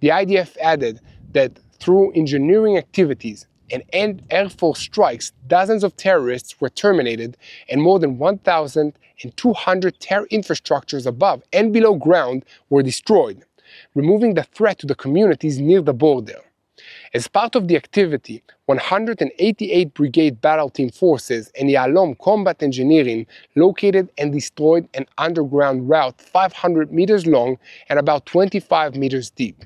Speaker 1: The IDF added that through engineering activities and Air Force strikes, dozens of terrorists were terminated and more than 1,200 terror infrastructures above and below ground were destroyed, removing the threat to the communities near the border. As part of the activity, 188 Brigade Battle Team forces and Yahalom Combat Engineering located and destroyed an underground route 500 meters long and about 25 meters deep.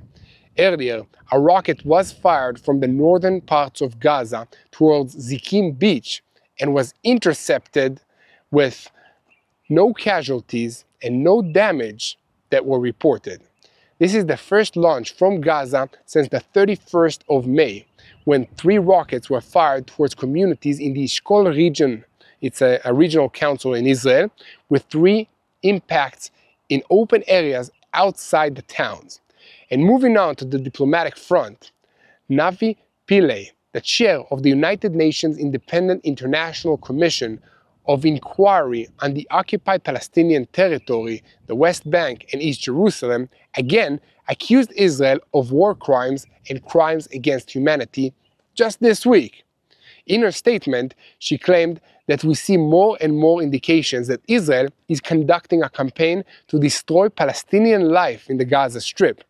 Speaker 1: Earlier, a rocket was fired from the northern parts of Gaza towards Zikim Beach and was intercepted with no casualties and no damage that were reported. This is the first launch from Gaza since the 31st of May, when 3 rockets were fired towards communities in the Eshkol region. It's a regional council in Israel, with 3 impacts in open areas outside the towns. And moving on to the diplomatic front, Navi Pillay, the chair of the United Nations Independent International Commission of Inquiry on the occupied Palestinian territory, the West Bank and East Jerusalem, again accused Israel of war crimes and crimes against humanity just this week. In her statement, she claimed that we see more and more indications that Israel is conducting a campaign to destroy Palestinian life in the Gaza Strip.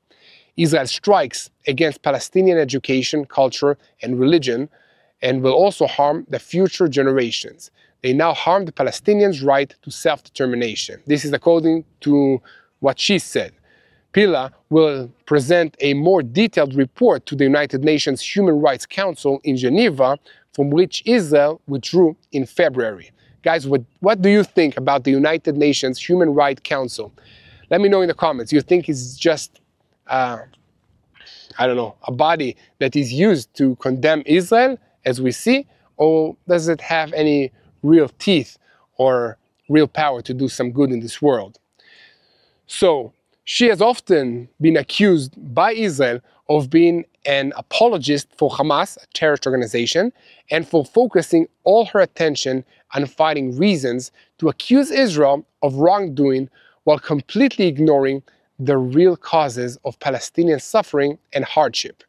Speaker 1: Israel strikes against Palestinian education, culture, and religion, and will also harm the future generations. They now harm the Palestinians' right to self-determination. This is according to what she said. Pilla will present a more detailed report to the United Nations Human Rights Council in Geneva, from which Israel withdrew in February. Guys, what do you think about the United Nations Human Rights Council? Let me know in the comments. You think it's just I don't know, a body that is used to condemn Israel, as we see, or does it have any real teeth or real power to do some good in this world? So, she has often been accused by Israel of being an apologist for Hamas, a terrorist organization, and for focusing all her attention on finding reasons to accuse Israel of wrongdoing while completely ignoring the real causes of Palestinian suffering and hardship.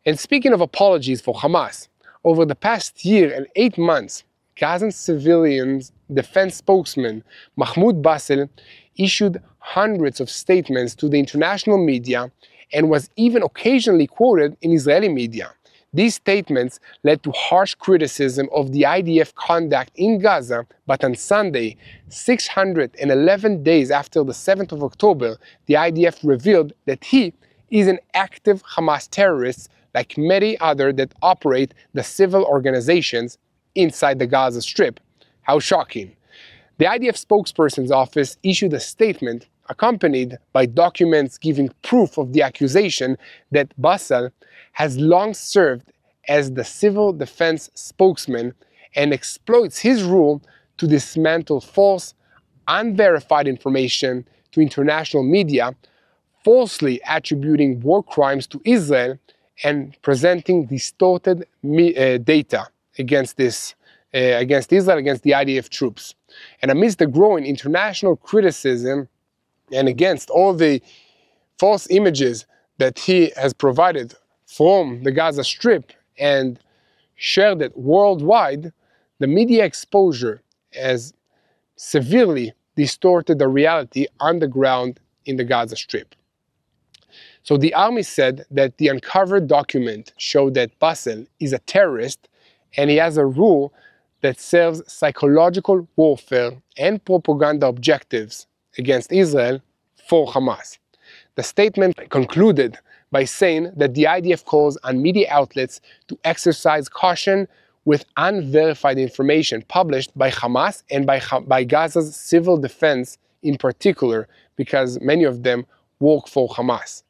Speaker 1: And speaking of apologies for Hamas, over the past year and 8 months, Gazan civilians defense spokesman Mahmoud Basel issued hundreds of statements to the international media and was even occasionally quoted in Israeli media. These statements led to harsh criticism of the IDF conduct in Gaza, but on Sunday, 611 days after the 7th of October, the IDF revealed that he is an active Hamas terrorist like many others that operate the civil organizations inside the Gaza Strip. How shocking. The IDF spokesperson's office issued a statement accompanied by documents giving proof of the accusation that Basel has long served as the civil defense spokesman and exploits his role to dismantle false, unverified information to international media, falsely attributing war crimes to Israel and presenting distorted data against Israel, against the IDF troops. And amidst the growing international criticism and against all the false images that he has provided from the Gaza Strip and shared it worldwide, the media exposure has severely distorted the reality on the ground in the Gaza Strip. So the army said that the uncovered document showed that Basel is a terrorist and he has a rule that serves psychological warfare and propaganda objectives against Israel for Hamas. The statement concluded by saying that the IDF calls on media outlets to exercise caution with unverified information published by Hamas and by Gaza's civil defense in particular, because many of them work for Hamas.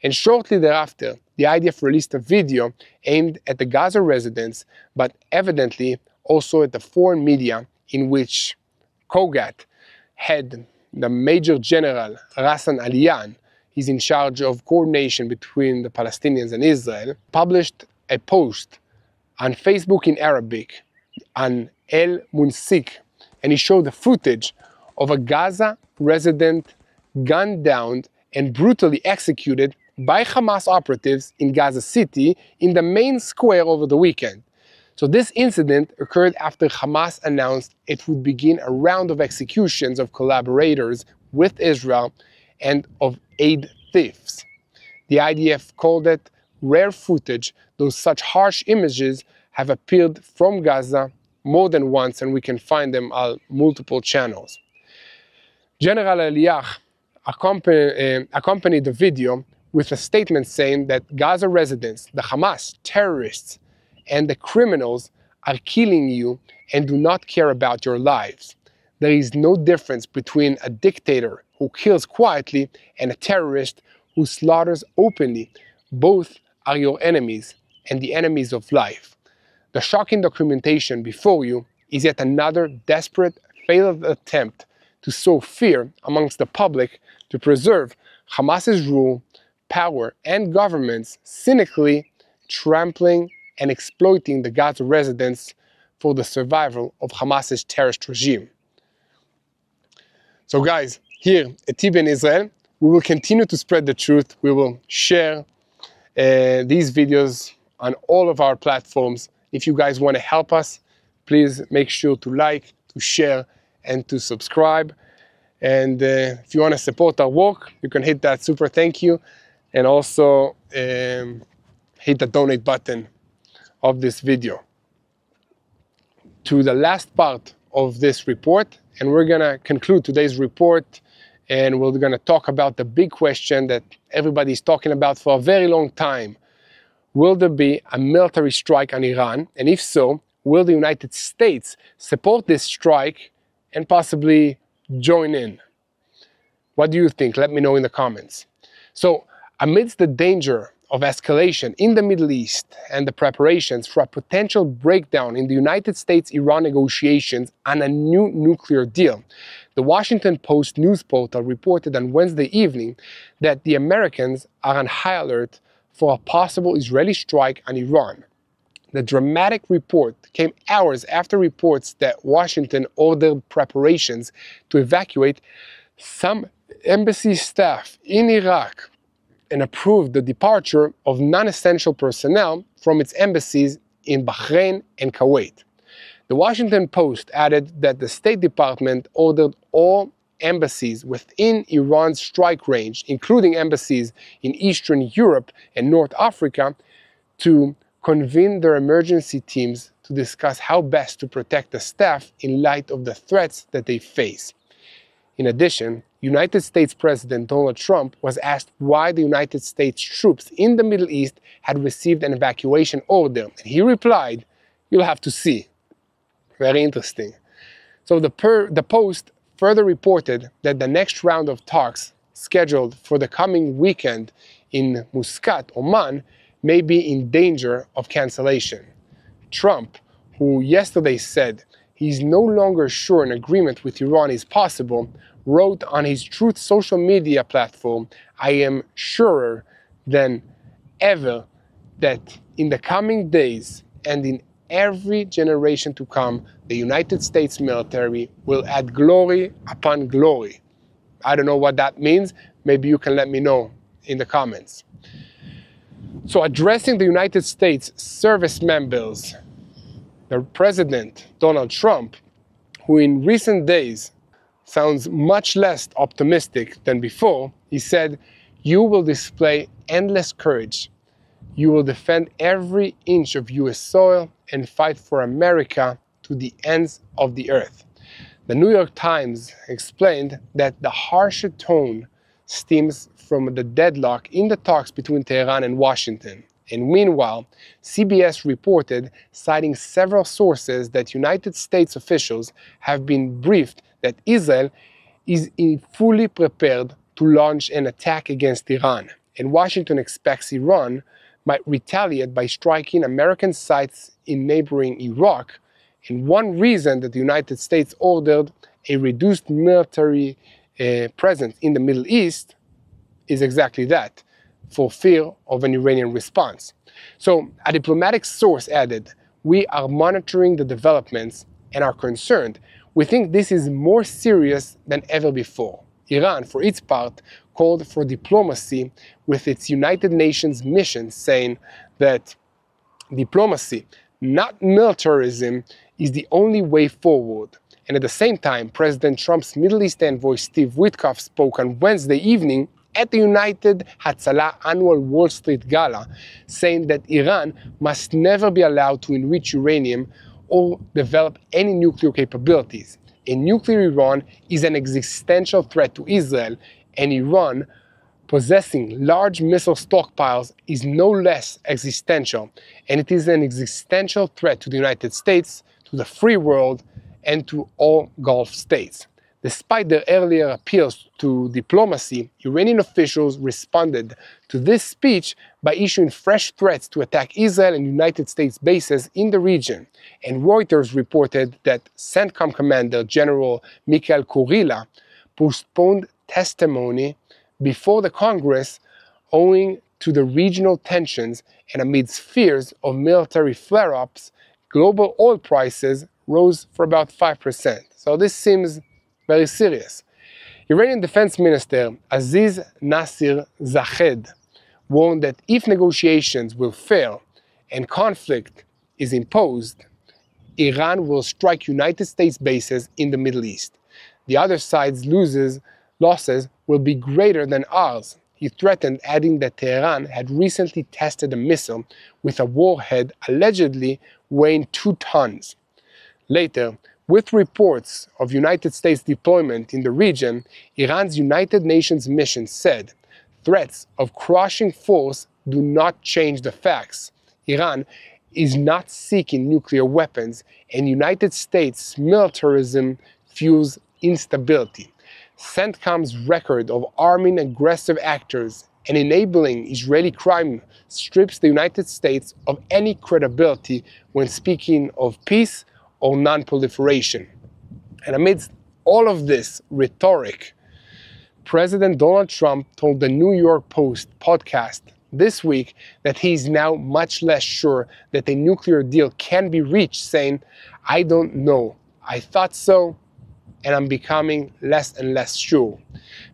Speaker 1: And shortly thereafter, the IDF released a video aimed at the Gaza residents, but evidently also at the foreign media, in which Kogat, head the Major General Rassan Aliyan, he's in charge of coordination between the Palestinians and Israel, published a post on Facebook in Arabic on El Munsik, and he showed the footage of a Gaza resident gunned down and brutally executed by Hamas operatives in Gaza City in the main square over the weekend. So this incident occurred after Hamas announced it would begin a round of executions of collaborators with Israel and of aid thieves. The IDF called it rare footage, though such harsh images have appeared from Gaza more than once, and we can find them on multiple channels. General Eliach accompanied the video with a statement saying that Gaza residents, the Hamas terrorists, and the criminals are killing you and do not care about your lives. There is no difference between a dictator who kills quietly and a terrorist who slaughters openly. Both are your enemies and the enemies of life. The shocking documentation before you is yet another desperate, failed attempt to sow fear amongst the public to preserve Hamas's rule, power, and governments, cynically trampling and exploiting the Gaza residents for the survival of Hamas's terrorist regime. So guys, here at TBN Israel, we will continue to spread the truth. We will share these videos on all of our platforms. If you guys want to help us, please make sure to like, to share, and to subscribe. And if you want to support our work, you can hit that super thank you, and also hit the donate button of this video. To the last part of this report, and we're going to conclude today's report, and we're going to talk about the big question that everybody's talking about for a very long time. Will there be a military strike on Iran? And if so, will the United States support this strike and possibly join in? What do you think? Let me know in the comments. So, amidst the danger of escalation in the Middle East and the preparations for a potential breakdown in the United States-Iran negotiations on a new nuclear deal, the Washington Post news portal reported on Wednesday evening that the Americans are on high alert for a possible Israeli strike on Iran. The dramatic report came hours after reports that Washington ordered preparations to evacuate some embassy staff in Iraq and approved the departure of non-essential personnel from its embassies in Bahrain and Kuwait. The Washington Post added that the State Department ordered all embassies within Iran's strike range, including embassies in Eastern Europe and North Africa, to convene their emergency teams to discuss how best to protect the staff in light of the threats that they face. In addition, United States President Donald Trump was asked why the United States troops in the Middle East had received an evacuation order, and he replied, "You'll have to see." Very interesting. So the Post further reported that the next round of talks scheduled for the coming weekend in Muscat, Oman, may be in danger of cancellation. Trump, who yesterday said he's no longer sure an agreement with Iran is possible, wrote on his Truth social media platform, "I am surer than ever that in the coming days and in every generation to come, the United States military will add glory upon glory." I don't know what that means. Maybe you can let me know in the comments. So addressing the United States service members, the President, Donald Trump, who in recent days sounds much less optimistic than before, he said, "You will display endless courage. You will defend every inch of US soil and fight for America to the ends of the earth." The New York Times explained that the harsher tone stems from the deadlock in the talks between Tehran and Washington. And meanwhile, CBS reported, citing several sources, that United States officials have been briefed that Israel is fully prepared to launch an attack against Iran, and Washington expects Iran might retaliate by striking American sites in neighboring Iraq. And one reason that the United States ordered a reduced military presence in the Middle East is exactly that, for fear of an Iranian response. So a diplomatic source added, "We are monitoring the developments and are concerned. we think this is more serious than ever before. Iran, for its part, called for diplomacy with its United Nations mission, saying that diplomacy, not militarism, is the only way forward. And at the same time, President Trump's Middle East envoy Steve Witkoff spoke on Wednesday evening at the United Hatzalah annual Wall Street Gala, saying that Iran must never be allowed to enrich uranium or develop any nuclear capabilities. A nuclear Iran is an existential threat to Israel, and Iran possessing large missile stockpiles is no less existential, and it is an existential threat to the United States, to the free world, and to all Gulf states. Despite their earlier appeals to diplomacy, Iranian officials responded to this speech by issuing fresh threats to attack Israel and United States bases in the region. And Reuters reported that CENTCOM Commander General Mikhail Kurila postponed testimony before the Congress owing to the regional tensions and amidst fears of military flare-ups. Global oil prices rose for about 5%. So this seems very serious. Iranian Defense Minister Aziz Nasir Zakhed warned that if negotiations will fail and conflict is imposed, Iran will strike United States bases in the Middle East. The other side's losses will be greater than ours. He threatened, adding that Tehran had recently tested a missile with a warhead allegedly weighing 2 tons. Later, with reports of United States deployment in the region, Iran's United Nations mission said, threats of crushing force do not change the facts. Iran is not seeking nuclear weapons, and United States militarism fuels instability. CENTCOM's record of arming aggressive actors and enabling Israeli crime strips the United States of any credibility when speaking of peace or non-proliferation. And amidst all of this rhetoric, President Donald Trump told the New York Post podcast this week that he's now much less sure that a nuclear deal can be reached, saying, "I don't know. I thought so, and I'm becoming less and less sure."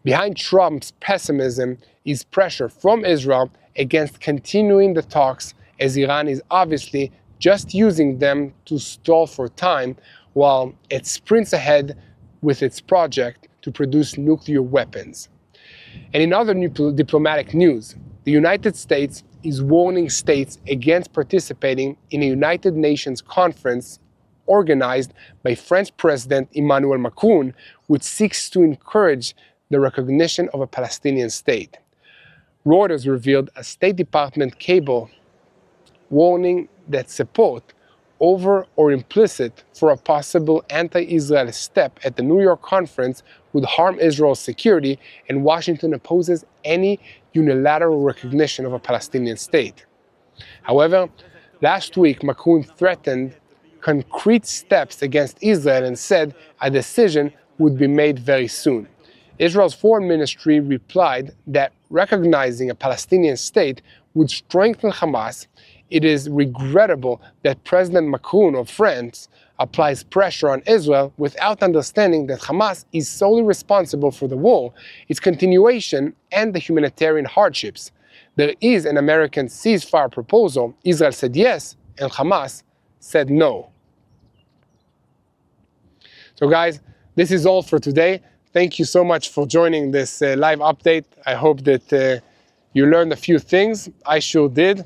Speaker 1: Behind Trump's pessimism is pressure from Israel against continuing the talks, as Iran is obviously just using them to stall for time while it sprints ahead with its project to produce nuclear weapons. And in other diplomatic news, the United States is warning states against participating in a United Nations conference organized by French President Emmanuel Macron, which seeks to encourage the recognition of a Palestinian state. Reuters revealed a State Department cable warning that support, over or implicit, for a possible anti-Israel step at the New York conference would harm Israel's security, and Washington opposes any unilateral recognition of a Palestinian state. However, last week Macron threatened concrete steps against Israel and said a decision would be made very soon. Israel's foreign ministry replied that recognizing a Palestinian state would strengthen Hamas. It is regrettable that President Macron of France applies pressure on Israel without understanding that Hamas is solely responsible for the war, its continuation, and the humanitarian hardships. There is an American ceasefire proposal. Israel said yes, and Hamas said no. So guys, this is all for today. Thank you so much for joining this live update. I hope that you learned a few things. I sure did.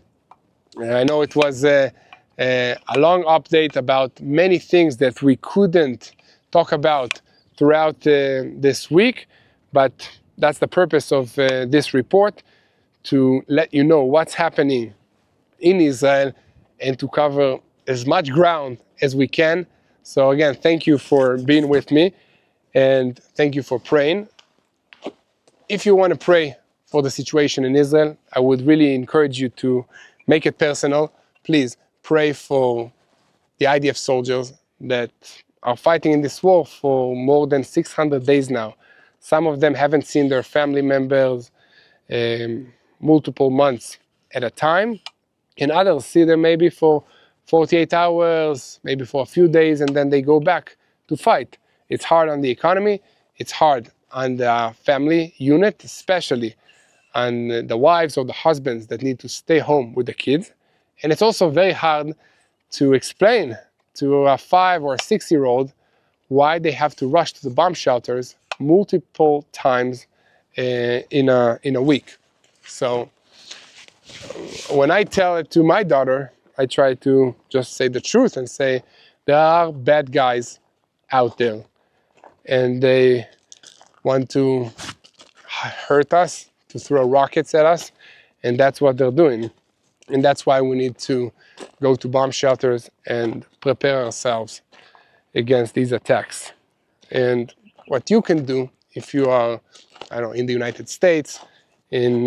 Speaker 1: I know it was a long update about many things that we couldn't talk about throughout this week, but that's the purpose of this report, to let you know what's happening in Israel and to cover as much ground as we can. So again, thank you for being with me, and thank you for praying. If you want to pray for the situation in Israel, I would really encourage you to make it personal. Please pray for the IDF soldiers that are fighting in this war for more than 600 days now. Some of them haven't seen their family members multiple months at a time, and others see them maybe for 48 hours, maybe for a few days, and then they go back to fight. It's hard on the economy. It's hard on the family unit, especially on the wives or the husbands that need to stay home with the kids. And it's also very hard to explain to a 5 or 6-year-old why they have to rush to the bomb shelters multiple times in a week. So when I tell it to my daughter, I try to just say the truth and say there are bad guys out there and they want to hurt us, to throw rockets at us, and that's what they're doing. And that's why we need to go to bomb shelters and prepare ourselves against these attacks. And what you can do if you are, I don't know, in the United States, in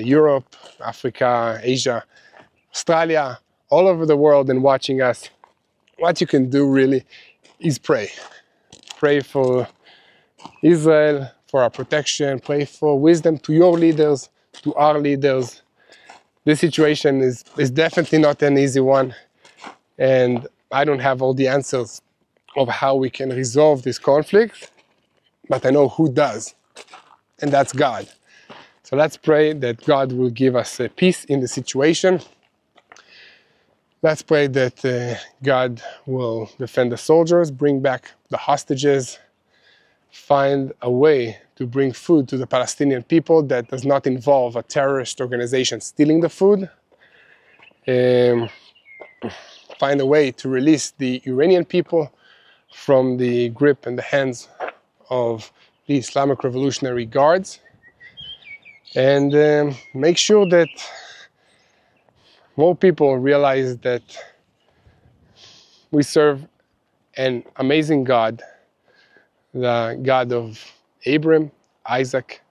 Speaker 1: Europe, Africa, Asia, Australia, all over the world and watching us, what you can do really is pray. Pray for Israel, for our protection, pray for wisdom to your leaders, to our leaders. This situation is definitely not an easy one, and I don't have all the answers of how we can resolve this conflict, but I know who does, and that's God. So let's pray that God will give us peace in the situation. Let's pray that God will defend the soldiers, bring back the hostages, find a way to bring food to the Palestinian people that does not involve a terrorist organization stealing the food. Find a way to release the Iranian people from the grip and the hands of the Islamic Revolutionary Guards. And make sure that more people realize that we serve an amazing God, the God of Abraham, Isaac,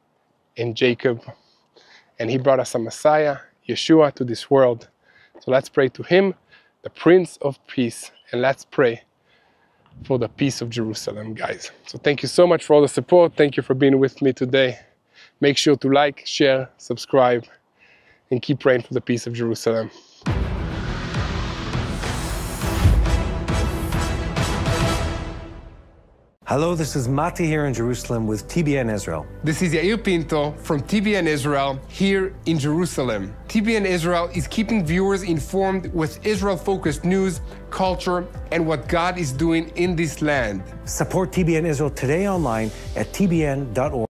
Speaker 1: and Jacob. And he brought us a Messiah, Yeshua, to this world. So let's pray to him, the Prince of Peace, and let's pray for the peace of Jerusalem, guys. So thank you so much for all the support. Thank you for being with me today. Make sure to like, share, subscribe, and keep praying for the peace of Jerusalem.
Speaker 2: Hello, this is Mati here in Jerusalem with TBN Israel.
Speaker 1: This is Yair Pinto from TBN Israel here in Jerusalem. TBN Israel is keeping viewers informed with Israel-focused news, culture, and what God is doing in this land.
Speaker 2: Support TBN Israel today online at tbn.org.